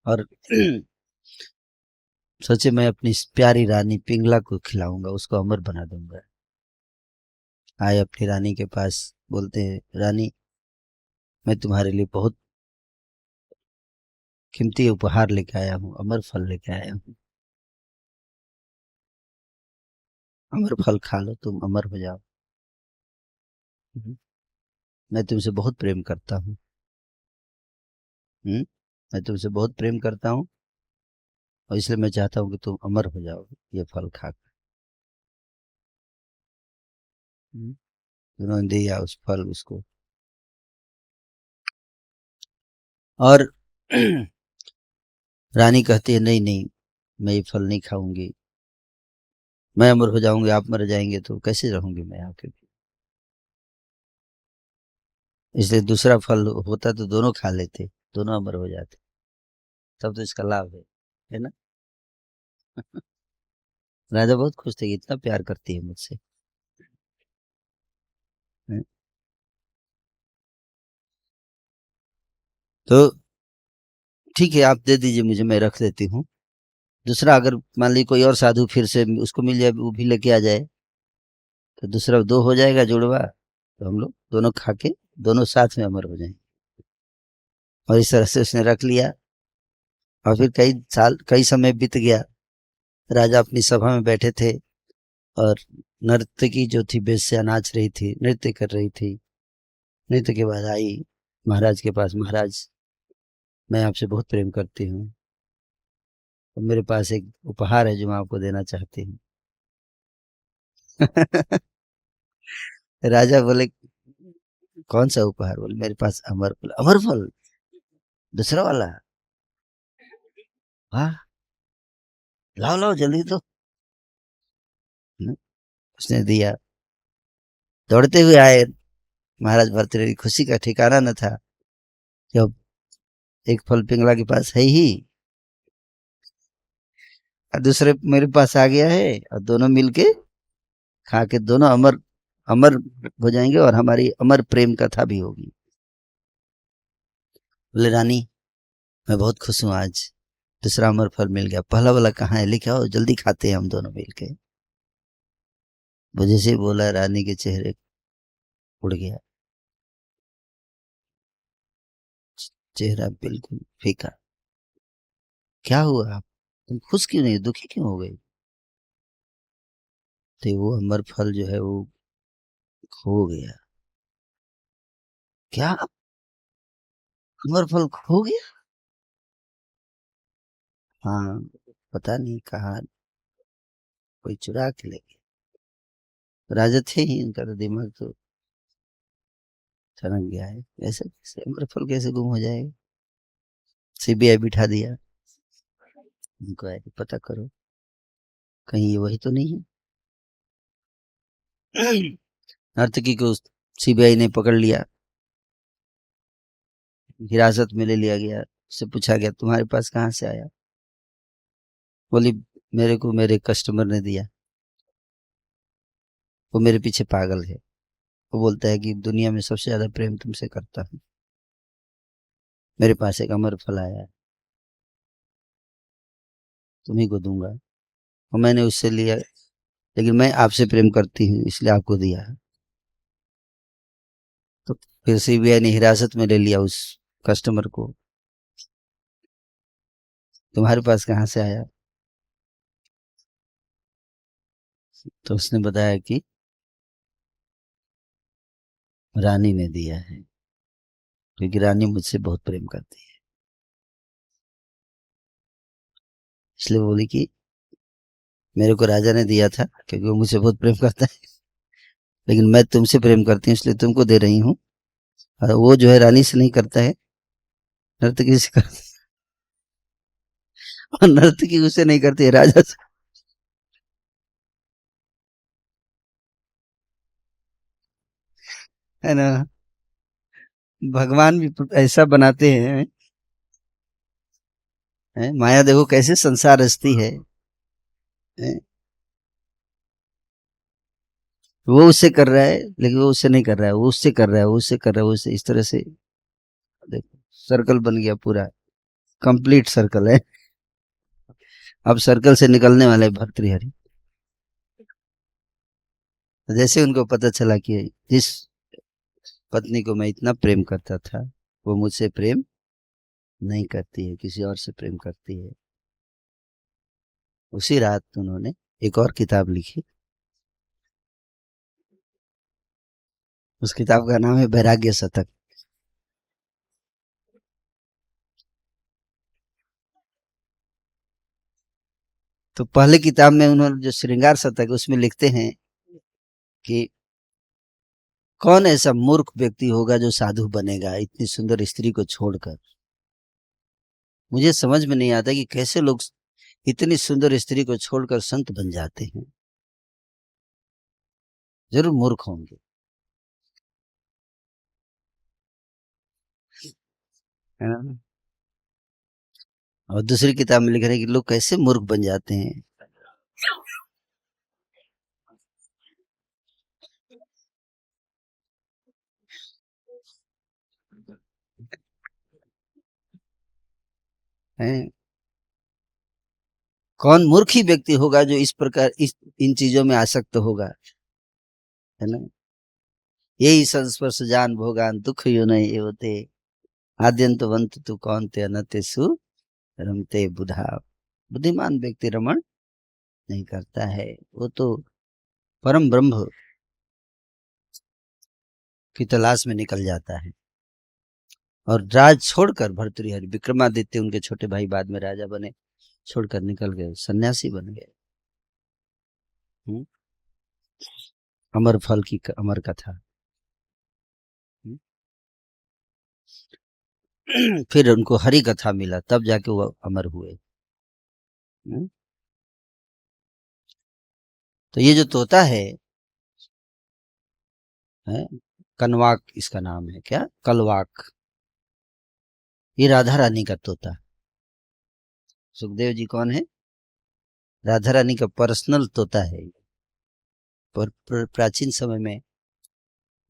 और सोचे मैं अपनी इस प्यारी रानी पिंगला को खिलाऊंगा, उसको अमर बना दूंगा। आए अपनी रानी के पास, बोलते हैं रानी मैं तुम्हारे लिए बहुत कीमती उपहार लेके आया हूँ, अमर फल लेके आया हूँ, अमर फल खा लो, तुम अमर हो जाओ। हम्म, मैं तुमसे बहुत प्रेम करता हूँ। मैं तुमसे बहुत प्रेम करता हूँ और इसलिए मैं चाहता हूँ कि तुम अमर हो जाओ ये फल खाकर। हम्म, उन्होंने दिया उस फल उसको। और रानी कहती है नहीं नहीं, मैं ये फल नहीं खाऊंगी, मैं अमर हो जाऊंगी, आप मर जाएंगे तो कैसे रहूंगी मैं आपके बिना। इसलिए दूसरा फल होता तो दोनों खा लेते, दोनों अमर हो जाते, तब तो इसका लाभ है ना। राजा बहुत खुश थे कि इतना प्यार करती है मुझसे। हैं? तो ठीक है, आप दे दीजिए मुझे, मैं रख देती हूँ। दूसरा अगर मान लीजिए कोई और साधु फिर से उसको मिल जाए, वो भी लेके आ जाए, तो दूसरा दो हो जाएगा जुड़वा, तो हम लोग दोनों खा के दोनों साथ में अमर हो जाएंगे। और इस तरह से उसने रख लिया। और फिर कई साल कई समय बीत गया। राजा अपनी सभा में बैठे थे और नर्तकी जो थी बेश्या नाच रही थी, नृत्य कर रही थी। नृत्य के बाद आई महाराज के पास, महाराज मैं आपसे बहुत प्रेम करती हूँ और मेरे पास एक उपहार है जो मैं आपको देना चाहती हूँ। राजा बोले कौन सा उपहार, बोले मेरे पास अमर फल। अमर फल दूसरा वाला, हाँ लाओ लाओ जल्दी तो। हम्म, उसने दिया। दौड़ते हुए आए महाराज भर्तृहरि, खुशी का ठिकाना न था। जब एक फल पिंगला के पास है ही और दूसरे मेरे पास आ गया है, और दोनों मिलके खा के दोनों अमर अमर हो जाएंगे और हमारी अमर प्रेम कथा भी होगी। बोले रानी मैं बहुत खुश हूँ आज, दूसरा अमर फल मिल गया, पहला वाला कहाँ है, लेके आओ जल्दी खाते हैं हम दोनों मिलके। वो जैसे ही बोला रानी के चेहरे उड़ गया, चेहरा बिल्कुल फीका। क्या हुआ आप, तुम खुश क्यों नहीं, दुखी क्यों हो गई। तो वो अमर फल जो है वो खो गया। क्या, अमर फल खो गया। हाँ, पता नहीं कहाँ कोई चुरा के ले गया। राजा थे ही, उनका तो दिमाग तो सनक गया है, ऐसे कैसे अमर फल कैसे गुम हो जाएगा। सीबीआई बिठा दिया, उनको है कि पता करो कहीं ये वही तो नहीं है। नर्तकी को सीबीआई ने पकड़ लिया, हिरासत में ले लिया गया, उससे पूछा गया तुम्हारे पास कहाँ से आया। बोली मेरे को मेरे कस्टमर ने दिया, वो मेरे पीछे पागल है, वो बोलता है कि दुनिया में सबसे ज्यादा प्रेम तुमसे करता हूँ, मेरे पास एक अमर फल आया है, तुम्ही को दूंगा। और मैंने उससे लिया, लेकिन मैं आपसे प्रेम करती हूँ इसलिए आपको दिया। तो फिर सीबीआई ने हिरासत में ले लिया उस कस्टमर को। तुम्हारे पास कहाँ से आया? तो उसने बताया कि रानी ने दिया है, क्योंकि रानी मुझसे बहुत प्रेम करती है। इसलिए बोली कि मेरे को राजा ने दिया था क्योंकि वो मुझसे बहुत प्रेम करता है, लेकिन मैं तुमसे प्रेम करती हूँ इसलिए तुमको दे रही हूँ। और वो जो है रानी से नहीं करता है, नर्तकी से करता है। और नर्तकी उसे नहीं करती है, राजा से। है ना? भगवान भी ऐसा बनाते हैं, माया देखो कैसे संसार रचती है। वो उससे कर रहा है लेकिन वो उससे नहीं कर रहा है, वो उससे कर रहा है, वो उससे कर रहा है, वो उससे, इस तरह से देखो सर्कल बन गया पूरा, कंप्लीट सर्कल है। अब सर्कल से निकलने वाले भर्तृहरि। जैसे उनको पता चला कि जिस पत्नी को मैं इतना प्रेम करता था वो मुझसे प्रेम नहीं करती है, किसी और से प्रेम करती है, उसी रात उन्होंने एक और किताब लिखी। उस किताब का नाम है वैराग्य शतक। तो पहले किताब में उन्होंने जो श्रृंगार शतक उसमें लिखते हैं कि कौन ऐसा मूर्ख व्यक्ति होगा जो साधु बनेगा इतनी सुंदर स्त्री को छोड़कर। मुझे समझ में नहीं आता कि कैसे लोग इतनी सुंदर स्त्री को छोड़कर संत बन जाते हैं। जरूर मूर्ख होंगे। है ना? और दूसरी किताब में लिख रहे हैं कि लोग कैसे मूर्ख बन जाते हैं। हैं? कौन मूर्ख ही व्यक्ति होगा जो इस प्रकार इस इन चीजों में आसक्त होगा। है ना? यही संस्पर्श जान भोगान दुख यो नहीं होते, आद्यंतवंत तू कौन ते अनते सु रमते बुधा। बुद्धिमान व्यक्ति रमण नहीं करता है, वो तो परम ब्रह्म की तलाश में निकल जाता है। और राज छोड़कर भर्तृहरि विक्रमादित्य उनके छोटे भाई बाद में राजा बने, छोड़कर निकल गए, सन्यासी बन गए। हम्म? अमर फल की अमर कथा। हम्म? फिर उनको हरि कथा मिला तब जाके वो अमर हुए। हम्म? तो ये जो तोता है, कनवाक इसका नाम है, क्या कलवाक, ये राधा रानी का तोता। सुखदेव जी कौन है? राधा रानी का पर्सनल तोता है। पर प्राचीन समय में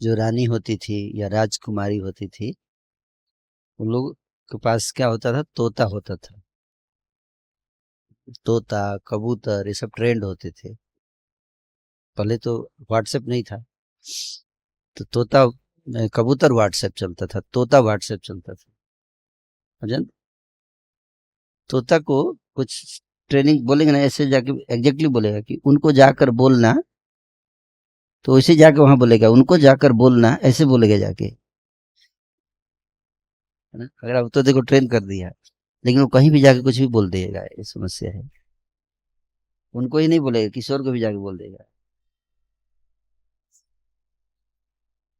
जो रानी होती थी या राजकुमारी होती थी, उन लोग के पास क्या होता था? तोता होता था। तोता, कबूतर, ये सब ट्रेंड होते थे। पहले तो व्हाट्सएप नहीं था, तो तोता कबूतर व्हाट्सएप चलता था, तोता व्हाट्सएप चलता था। समझे? तोता को कुछ ट्रेनिंग बोलेंगे ना, ऐसे जाके एग्जैक्टली बोलेगा कि उनको जाकर बोलना, तो वैसे जाके वहां बोलेगा उनको जाकर बोलना, ऐसे बोलेगा जाके। है ना? अगर आप तोते को ट्रेन कर दिया, लेकिन वो कहीं भी जाके कुछ भी बोल देगा, ये समस्या है। उनको ही नहीं बोलेगा, किशोर को भी जाके बोल देगा।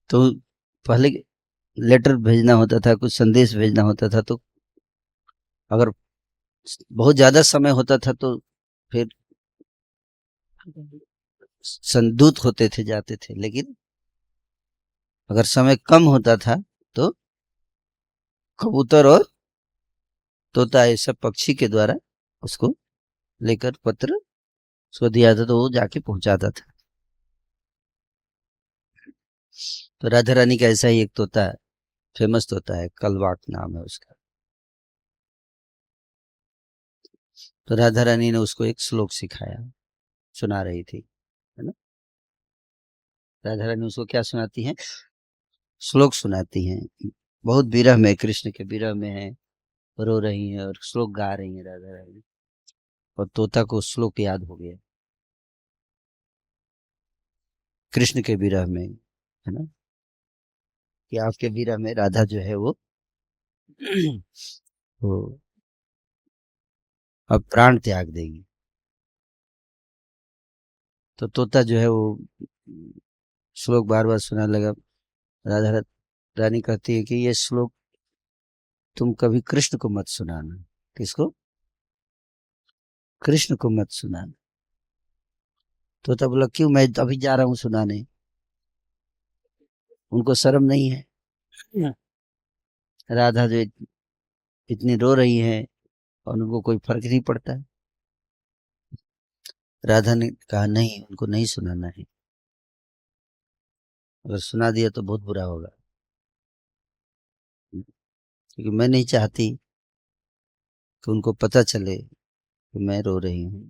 तो पहले लेटर भेजना होता था, कुछ संदेश भेजना होता था, तो अगर बहुत ज्यादा समय होता था तो फिर संदूत होते थे, जाते थे। लेकिन अगर समय कम होता था तो कबूतर और तोता, ये सब पक्षी के द्वारा उसको लेकर पत्र उसको दिया था, तो वो जाके पहुंचाता था। तो राधा रानी का ऐसा ही एक तोता है, फेमस तोता है, कलवाक नाम है उसका। तो राधा रानी ने उसको एक श्लोक सिखाया, सुना रही थी। राधा रानी उसको क्या सुनाती हैं? श्लोक सुनाती हैं। बहुत विरह में, कृष्ण के विरह में है, रो रही हैं और श्लोक गा रही हैं राधा रानी। और तोता को श्लोक याद हो गया कृष्ण के विरह में, है ना, कि आपके विरह में राधा जो है वो वो अब प्राण त्याग देगी। तो तोता जो है वो श्लोक बार बार सुनाने लगा। राधा रानी कहती है कि ये श्लोक तुम कभी कृष्ण को मत सुनाना। किसको? कृष्ण को मत सुनाना। तोता बोला क्यों, मैं अभी जा रहा हूँ सुनाने। उनको शर्म नहीं है? राधा जो इतनी रो रही है और उनको कोई फर्क नहीं पड़ता है। राधा ने कहा नहीं, उनको नहीं सुनाना है, अगर सुना दिया तो बहुत बुरा होगा, क्योंकि मैं नहीं चाहती कि उनको पता चले कि मैं रो रही हूँ।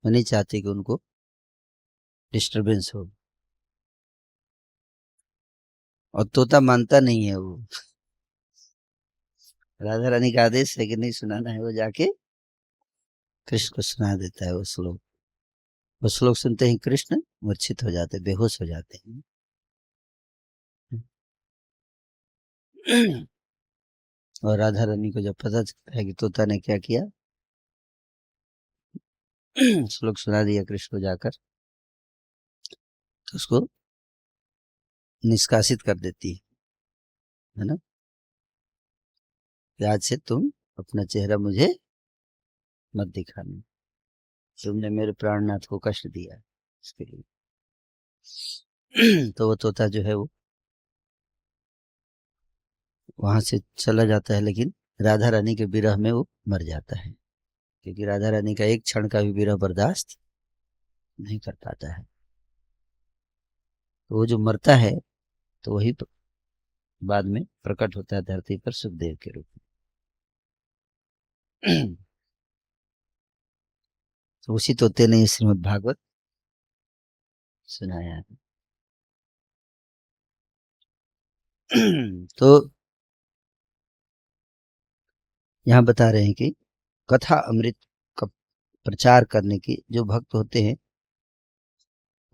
मैं नहीं चाहती कि उनको डिस्टरबेंस हो। और तोता मानता नहीं है वो। राधा रानी का आदेश है कि नहीं सुनाना है, वो जाके कृष्ण को सुना देता है वो श्लोक। वो श्लोक सुनते ही कृष्ण मूर्छित हो जाते, बेहोश हो जाते हैं। और राधा रानी को जब पता चलता है कि तोता ने क्या किया, श्लोक सुना दिया कृष्ण को जाकर, तो उसको निष्कासित कर देती है ना, कि आज से तुम अपना चेहरा मुझे मत दिखाना, तुमने मेरे प्राणनाथ को कष्ट दिया इसके लिए। तो वो तोता जो है वो वहां से चला जाता है, लेकिन राधा रानी के विरह में वो मर जाता है, क्योंकि राधा रानी का एक क्षण का भी विरह बर्दाश्त नहीं कर पाता है। तो वो जो मरता है, तो वही बाद में प्रकट होता है धरती पर सुखदेव के रूप में। तो उसी तोते ने ये श्रीमद् भागवत सुनाया है। तो यहाँ बता रहे हैं कि कथा अमृत का प्रचार करने की जो भक्त होते हैं,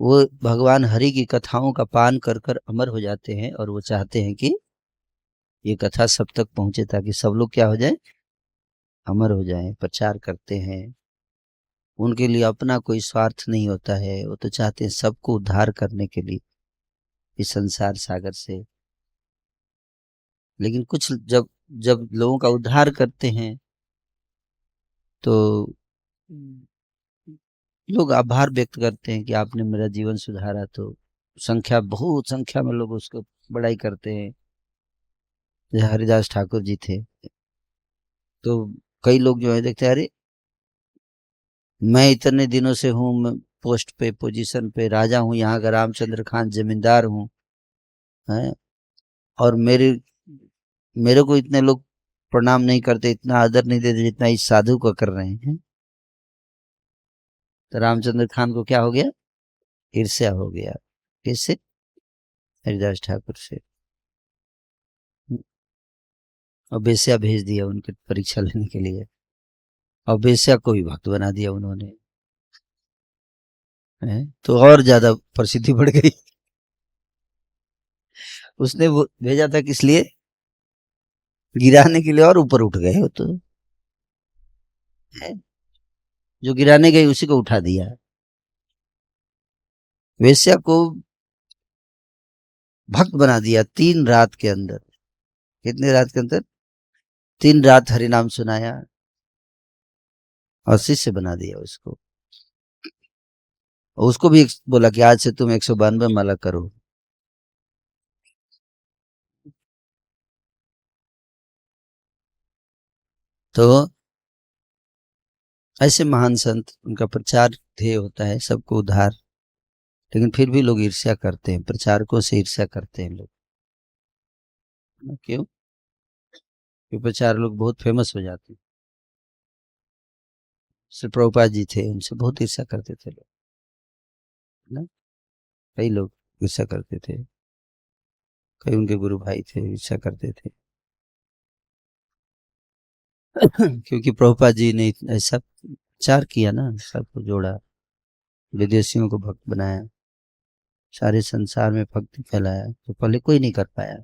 वो भगवान हरि की कथाओं का पान कर कर अमर हो जाते हैं, और वो चाहते हैं कि ये कथा सब तक पहुंचे, ताकि सब लोग क्या हो जाए, अमर हो जाएं। प्रचार करते हैं, उनके लिए अपना कोई स्वार्थ नहीं होता है, वो तो चाहते हैं सबको उद्धार करने के लिए इस संसार सागर से। लेकिन कुछ जब जब लोगों का उद्धार करते हैं, तो लोग आभार व्यक्त करते हैं कि आपने मेरा जीवन सुधारा। तो संख्या, बहुत संख्या में लोग उसको बड़ाई करते हैं। जैसे हरिदास ठाकुर जी थे, तो कई लोग जो है देखते हैं, अरे मैं इतने दिनों से हूँ, मैं पोस्ट पे, पोजीशन पे, राजा हूँ यहाँ का, रामचंद्र खान जमींदार हूँ, हैं, और मेरे को इतने लोग प्रणाम नहीं करते, इतना आदर नहीं देते जितना इस साधु को कर रहे हैं। तो रामचंद्र खान को क्या हो गया, ईर्ष्या हो गया। किससे? हरिदास ठाकुर से। और बेस्या भेज दिया उनके परीक्षा लेने के लिए, और बेस्या को भी भक्त बना दिया उन्होंने, हैं? तो और ज्यादा प्रसिद्धि बढ़ गई। उसने वो भेजा था किस लिए? गिराने के लिए, और ऊपर उठ गए वो तो, हैं? जो गिराने गई उसी को उठा दिया। वेश्या को भक्त बना दिया 3 रात के अंदर। कितने रात के अंदर? 3 रात हरि नाम सुनाया और शिष्य बना दिया उसको। और उसको भी बोला कि आज से तुम 192 माला करो। तो ऐसे महान संत, उनका प्रचार ध्येय होता है सबको उद्धार, लेकिन फिर भी लोग ईर्ष्या करते हैं, प्रचारकों से ईर्ष्या करते हैं लोग। क्यों? क्योंकि प्रचार लोग बहुत फेमस हो जाते हैं। श्री प्रभुपाद जी थे, उनसे बहुत ईर्ष्या करते थे लोग, है ना, कई लोग ईर्ष्या करते थे। कई उनके गुरु भाई थे, ईर्ष्या करते थे। क्योंकि प्रभुपाद जी ने ऐसा प्रचार किया ना, सबको जोड़ा, विदेशियों को भक्त बनाया, सारे संसार में भक्ति फैलाया, तो पहले कोई नहीं कर पाया।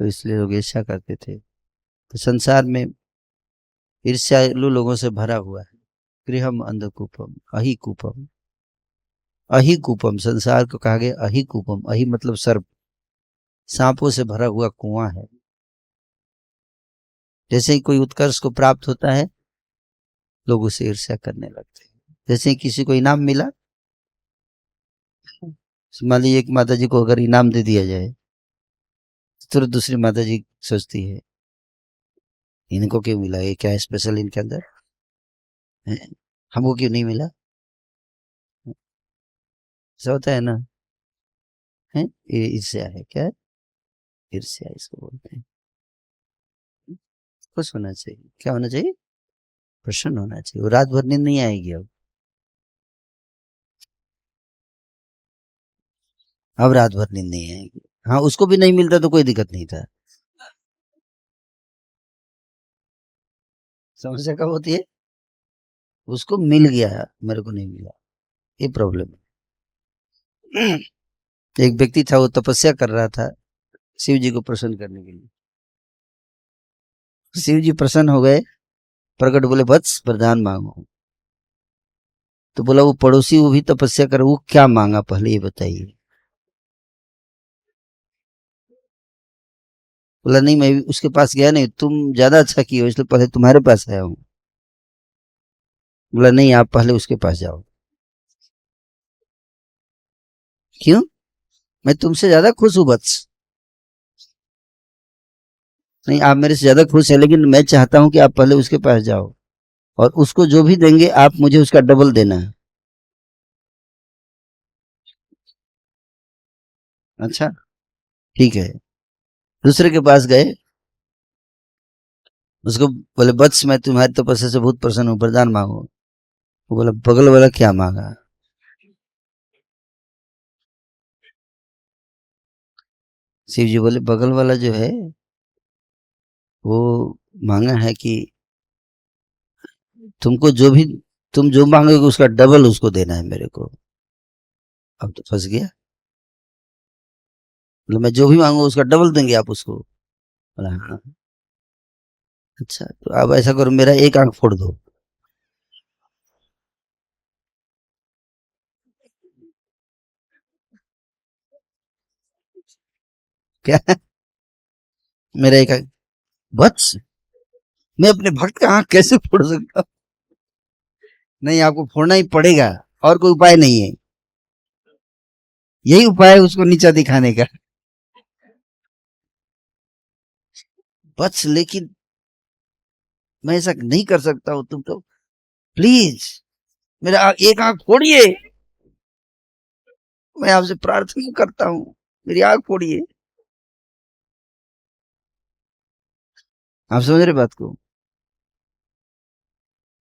तो इसलिए लोग ईर्ष्या करते थे। तो संसार में ईर्ष्यालु लोगों से भरा हुआ है। गृहम अंधकूपम अहिकूपम। अहिकूपम, संसार को कहा गया अहिकूपम। अहि मतलब सर्प, सांपों से भरा हुआ कुआं है। जैसे ही कोई उत्कर्ष को प्राप्त होता है, लोग उसे ईर्ष्या करने लगते हैं। जैसे ही किसी को इनाम मिला, मान लीजिए एक माता जी को अगर इनाम दे दिया जाए, तो तुरंत दूसरी माता जी सोचती है इनको क्यों मिला, ये क्या है स्पेशल इनके अंदर है, हमको क्यों नहीं मिला। ऐसा होता है ना, है ये ईर्ष्या है। क्या है? ईर्ष्या इसको बोलते हैं। खुश होना चाहिए। क्या होना चाहिए? प्रसन्न होना चाहिए। वो रात भर नींद नहीं आएगी अब रात भर नींद नहीं आएगी। हाँ, उसको भी नहीं मिलता तो कोई दिक्कत नहीं था। समस्या कब होती है? उसको मिल गया, मेरे को नहीं मिला, ये प्रॉब्लम है। एक व्यक्ति था, वो तपस्या कर रहा था शिव जी को प्रसन्न करने के लिए। शिव जी प्रसन्न हो गए, प्रकट बोले वत्स वरदान मांगो। तो बोला वो पड़ोसी, वो भी तपस्या कर, वो क्या मांगा पहले ये बताइए। बोला नहीं, मैं उसके पास गया नहीं, तुम ज्यादा अच्छा किए हो इसलिए पहले तुम्हारे पास आया हूँ। बोला नहीं, आप पहले उसके पास जाओ। क्यों? मैं तुमसे ज्यादा खुश हूँ वत्स। नहीं, आप मेरे से ज्यादा खुश है, लेकिन मैं चाहता हूं कि आप पहले उसके पास जाओ, और उसको जो भी देंगे आप मुझे उसका डबल देना है। अच्छा, ठीक है। दूसरे के पास गए, उसको बोले बत्स मैं तुम्हारी तपस्या से बहुत प्रसन्न हूँ, वरदान मांगो। वो बोला बगल वाला क्या मांगा? शिव जी बोले बगल वाला जो है वो मांगा है कि तुमको जो भी, तुम जो मांगोगे उसका डबल उसको देना है मेरे को। अब तो फंस गया। बोले मैं जो भी मांगू उसका डबल देंगे आप उसको? बोला हाँ। अच्छा, तो अब ऐसा करो, मेरा एक आंख फोड़ दो। क्या? मेरा एक आंख? बस मैं अपने भक्त का आंख कैसे फोड़ सकता हूँ? नहीं, आपको फोड़ना ही पड़ेगा, और कोई उपाय नहीं है। यही उपाय है उसको नीचा दिखाने का। बस लेकिन मैं ऐसा नहीं कर सकता हूँ, तुम तो प्लीज मेरा एक आंख फोड़िए। मैं आपसे प्रार्थना करता हूँ, मेरी आंख फोड़िए। आप समझ रहे बात को?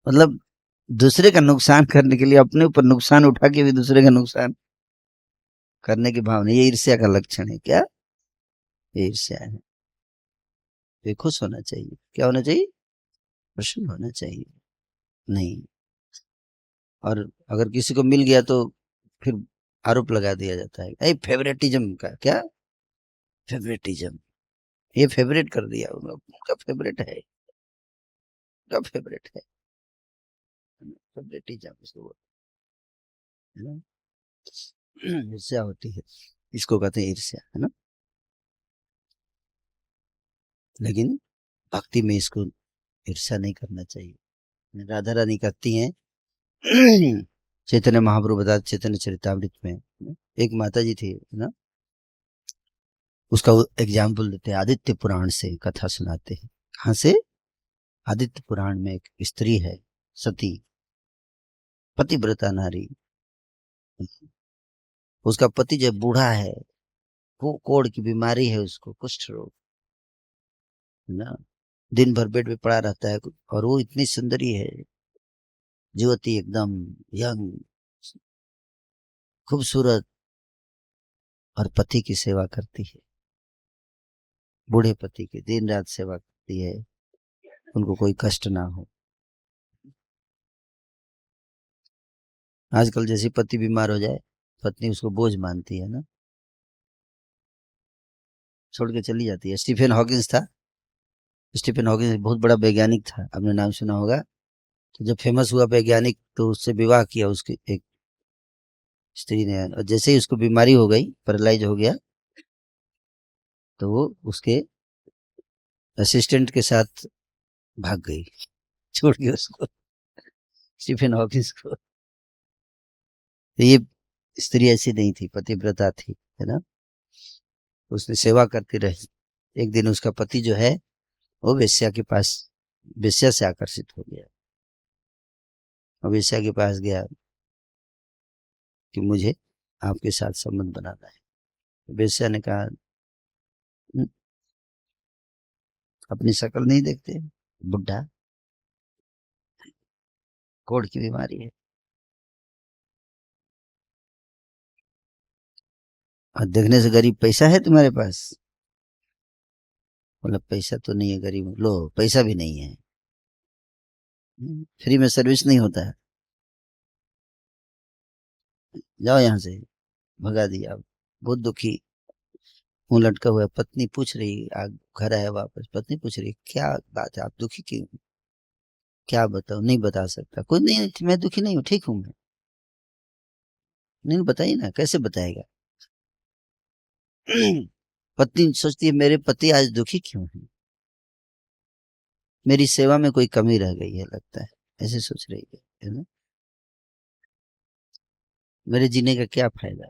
मतलब दूसरे का नुकसान करने के लिए अपने ऊपर नुकसान उठा के भी दूसरे का नुकसान करने की भावना, ये ईर्ष्या का लक्षण है। क्या? ये ईर्ष्या है। ये खुश होना चाहिए। क्या होना चाहिए? प्रसन्न होना चाहिए। नहीं, और अगर किसी को मिल गया तो फिर आरोप लगा दिया जाता है, ए फेवरेटिज्म का। क्या? फेवरेटिज्म, ये फेवरेट कर दिया, उनका फेवरेट है, उनका फेवरेट है। फेवरेटिज्म इसको बोलते हैं ना। ईर्ष्या होती है, इसको कहते हैं ईर्ष्या, है ना। लेकिन भक्ति में इसको ईर्ष्या नहीं करना चाहिए। राधा रानी कहती हैं, चैतन्य महाप्रभु बता चैतन्य चरितामृत में, एक माता जी थी ना, उसका एग्जाम्पल देते हैं, आदित्य पुराण से कथा सुनाते हैं। कहाँ से? आदित्य पुराण में एक स्त्री है, सती, पतिव्रता नारी। उसका पति जब बूढ़ा है, वो कोढ़ की बीमारी है, उसको कुष्ठ रोग है ना, दिन भर बेड पे पड़ा रहता है, और वो इतनी सुंदरी है, युवती एकदम, यंग, खूबसूरत और पति की सेवा करती है, बूढ़े पति की दिन रात सेवा करती है, उनको कोई कष्ट ना हो। आजकल जैसे पति बीमार हो जाए, पत्नी उसको बोझ मानती है ना, छोड़ के चली जाती है। स्टीफन हॉकिंस था, स्टीफन हॉकिंस बहुत बड़ा वैज्ञानिक था, आपने नाम सुना होगा। तो जब फेमस हुआ वैज्ञानिक, तो उससे विवाह किया उसकी एक स्त्री ने, और जैसे ही उसको बीमारी हो गई, पैरालाइज हो गया, तो वो उसके असिस्टेंट के साथ भाग गई, छोड़ के उसको, स्टीफन हॉकिंस को। तो ये स्त्री ऐसी नहीं थी, पतिव्रता थी, है ना। उसने सेवा करती रही। एक दिन उसका पति जो है, वो वेश्या के पास, वेश्या से आकर्षित हो गया, और वेश्या के पास गया कि मुझे आपके साथ संबंध बनाना है। वेश्या ने कहा, "हम्म, अपनी शक्ल नहीं देखते, बुढ़ा, कोढ़ की बीमारी है, और देखने से गरीब, पैसा है तुम्हारे पास?" बोला, पैसा तो नहीं है, गरीब हूं। लो, पैसा भी नहीं है, फ्री में सर्विस नहीं होता है, जाओ यहाँ से। भगा दिया। बहुत दुखी, मुंह लटका हुआ है। पत्नी पूछ रही, घर आया वापस, पत्नी पूछ रही, क्या बात है, आप दुखी क्यों? क्या बताओ? नहीं बता सकता। कुछ नहीं, मैं दुखी नहीं हूँ, ठीक हूँ मैं। नहीं बताइए ना, कैसे बताएगा? पत्नी सोचती है, मेरे पति आज दुखी क्यों है, मेरी सेवा में कोई कमी रह गई है लगता है, ऐसे सोच रही है ना। मेरे जीने का क्या फायदा,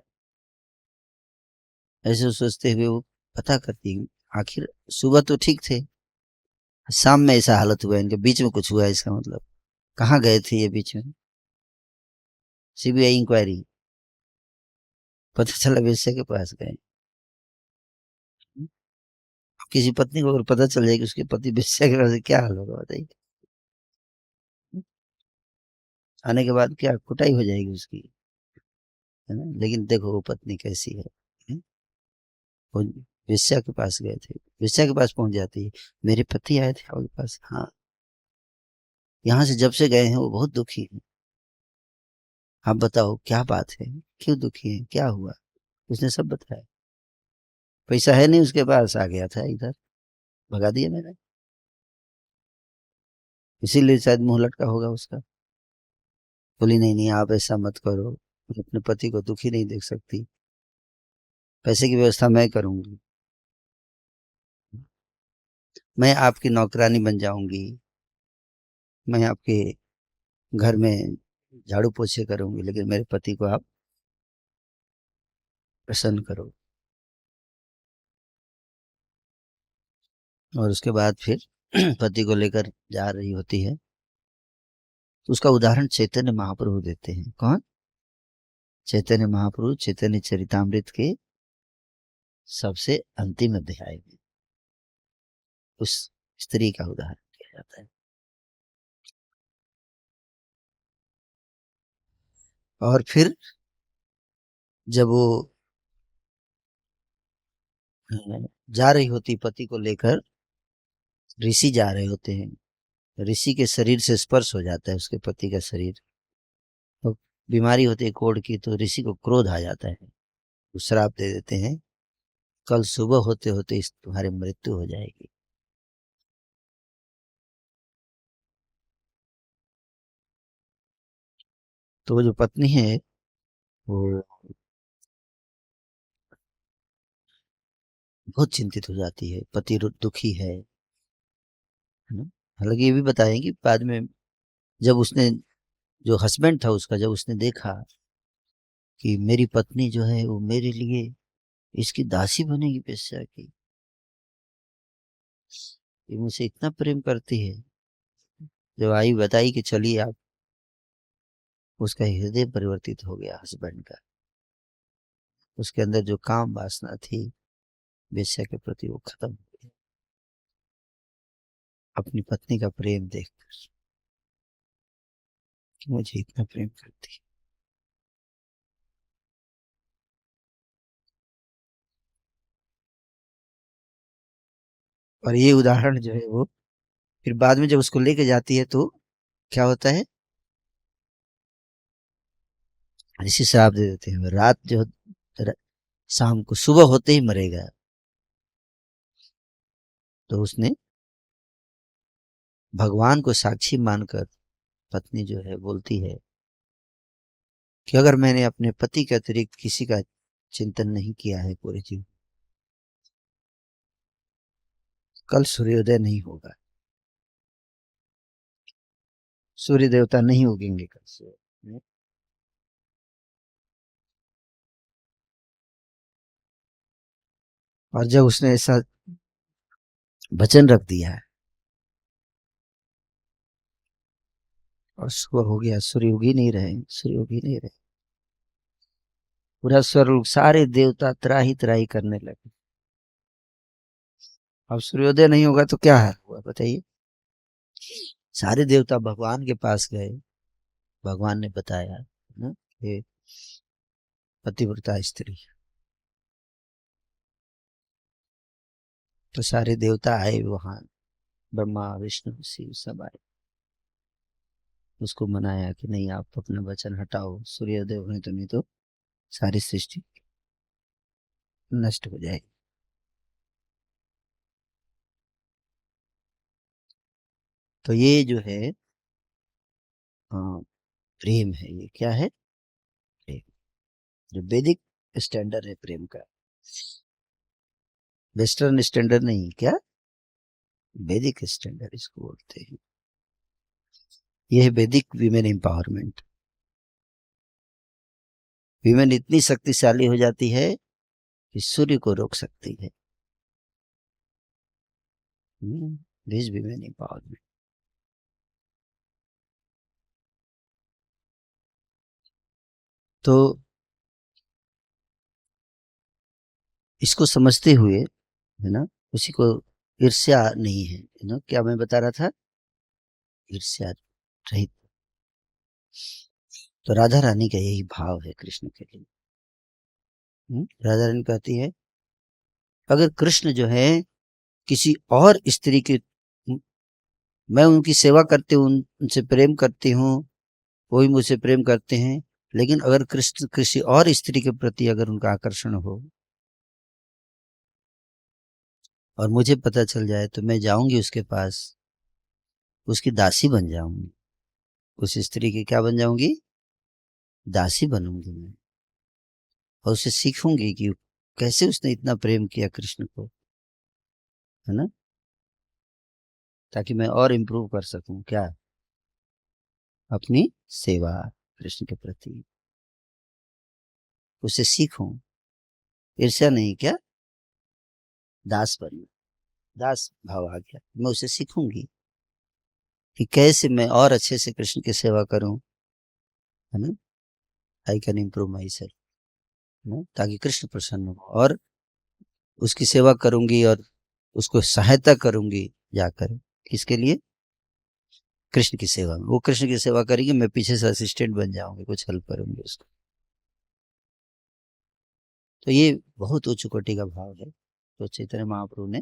ऐसे सोचते हुए वो पता करती है। आखिर सुबह तो ठीक थे, शाम में ऐसा हालत हुआ, इनके बीच में कुछ हुआ है, इसका मतलब कहाँ गए थे ये बीच में? सीबीआई इंक्वायरी, पता चला वेश्या के पास गए। किसी पत्नी को अगर पता चल जाए कि उसके पति वेश्या के पास है, क्या हाल होगा बताइए? आने के बाद क्या कुटाई हो जाएगी उसकी, है ना। लेकिन देखो वो पत्नी कैसी है? वो वेश्या के पास गए थे, वेश्या के पास पहुंच जाती है, मेरे पति आए थे आपके पास, हाँ। यहाँ से जब से गए हैं वो बहुत दुखी है, आप बताओ क्या बात है, क्यों दुखी है, क्या हुआ? उसने सब बताया। पैसा है नहीं उसके पास, आ गया था इधर, भगा दिया मैंने, इसीलिए शायद मुंह लटका होगा उसका। बोली, नहीं नहीं, आप ऐसा मत करो, मैं अपने पति को दुखी नहीं देख सकती, पैसे की व्यवस्था मैं करूंगी, मैं आपकी नौकरानी बन जाऊंगी, मैं आपके घर में झाड़ू पोछे करूंगी, लेकिन मेरे पति को आप प्रसन्न करो। और उसके बाद फिर पति को लेकर जा रही होती है, तो उसका उदाहरण चैतन्य महाप्रभु देते हैं। कौन? चैतन्य महाप्रभु, चैतन्य चरितामृत के सबसे अंतिम अध्याय में उस स्त्री का उदाहरण दिया जाता है। और फिर जब वो जा रही होती पति को लेकर, ऋषि जा रहे होते हैं, ऋषि के शरीर से स्पर्श हो जाता है उसके पति का शरीर, तो बीमारी होती है कोढ़ की, तो ऋषि को क्रोध आ जाता है, वो श्राप दे देते हैं, कल सुबह होते होते इस तुम्हारी मृत्यु हो जाएगी। तो वो जो पत्नी है, वो बहुत चिंतित हो जाती है, पति दुखी है ना। हालांकि ये भी बताएं कि बाद में जब उसने, जो हस्बैंड था उसका, जब उसने देखा कि मेरी पत्नी जो है वो मेरे लिए इसकी दासी बनेगी वेश्या की, ये मुझसे इतना प्रेम करती है, जब आई बताई कि चलिए आप, उसका हृदय परिवर्तित हो गया हस्बैंड का, उसके अंदर जो काम वासना थी वेश्या के प्रति वो खत्म हो गई, अपनी पत्नी का प्रेम देखकर कि मुझे इतना प्रेम करती है। और ये उदाहरण जो है वो फिर बाद में जब उसको लेके जाती है तो क्या होता है, इसी श्राप दे देते हैं, रात जो शाम को सुबह होते ही मरेगा। तो उसने भगवान को साक्षी मानकर पत्नी जो है बोलती है कि अगर मैंने अपने पति के अतिरिक्त किसी का चिंतन नहीं किया है पूरे जीवन, कल सूर्योदय नहीं होगा, सूर्य देवता नहीं उगेंगे कल से। और जब उसने ऐसा वचन रख दिया है और सुबह हो गया, सूर्य उग ही नहीं रहे, सूर्य उग ही नहीं रहे, पूरा स्वर्ग सारे देवता त्राही त्राही करने लगे। अब सूर्योदय नहीं होगा तो क्या हाल हुआ बताइए। सारे देवता भगवान के पास गए, भगवान ने बताया ना, ये पतिव्रता स्त्री। तो सारे देवता आए वहां, ब्रह्मा विष्णु शिव सब आए, उसको मनाया कि नहीं आप अपना वचन हटाओ, सूर्योदय होने तो नहीं तो सारी सृष्टि नष्ट हो जाएगी। तो ये जो है हाँ, प्रेम है, ये क्या है, प्रेम, जो वैदिक स्टैंडर्ड है प्रेम का, वेस्टर्न स्टैंडर्ड नहीं, क्या वैदिक स्टैंडर्ड इसको बोलते हैं। ये है वैदिक विमेन एम्पावरमेंट। विमेन इतनी शक्तिशाली हो जाती है कि सूर्य को रोक सकती है। This women empowerment. तो इसको समझते हुए है ना, उसी को ईर्ष्या नहीं है ना, क्या मैं बता रहा था, ईर्ष्या रहित। तो राधा रानी का यही भाव है कृष्ण के लिए। राधा रानी कहती है अगर कृष्ण जो है किसी और स्त्री की, मैं उनकी सेवा करती हूँ, उनसे प्रेम करती हूँ, वो भी मुझसे प्रेम करते हैं, लेकिन अगर कृष्ण किसी और स्त्री के प्रति अगर उनका आकर्षण हो और मुझे पता चल जाए तो मैं जाऊंगी उसके पास, उसकी दासी बन जाऊंगी, उस स्त्री की क्या बन जाऊंगी, दासी बनूंगी मैं, और उससे सीखूंगी कि कैसे उसने इतना प्रेम किया कृष्ण को, है ना, ताकि मैं और इम्प्रूव कर सकूं क्या, अपनी सेवा कृष्ण के प्रति, उससे सीखूं, ईर्ष्या नहीं, क्या दास बनना, दास भाव आ गया, मैं उसे सीखूंगी कि कैसे मैं और अच्छे से कृष्ण की सेवा करूं, है ना, I can improve my self, ताकि कृष्ण प्रसन्न हो, और उसकी सेवा करूंगी और उसको सहायता करूंगी जाकर, किसके लिए, कृष्ण की सेवा में, वो कृष्ण की सेवा करेंगे, मैं पीछे से असिस्टेंट बन जाऊंगी, कुछ हेल्प करूंगी उसको। तो ये बहुत उच्च कोटि का भाव है, तो चैतन्य महाप्रभु ने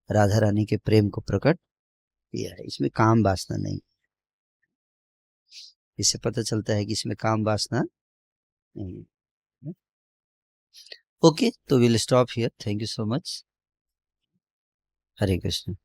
राधा रानी के प्रेम को प्रकट किया है, इसमें काम वासना नहीं, इससे पता चलता है कि इसमें काम वासना नहीं है। ओके, तो will stop here, thank you so much, Hare Krishna.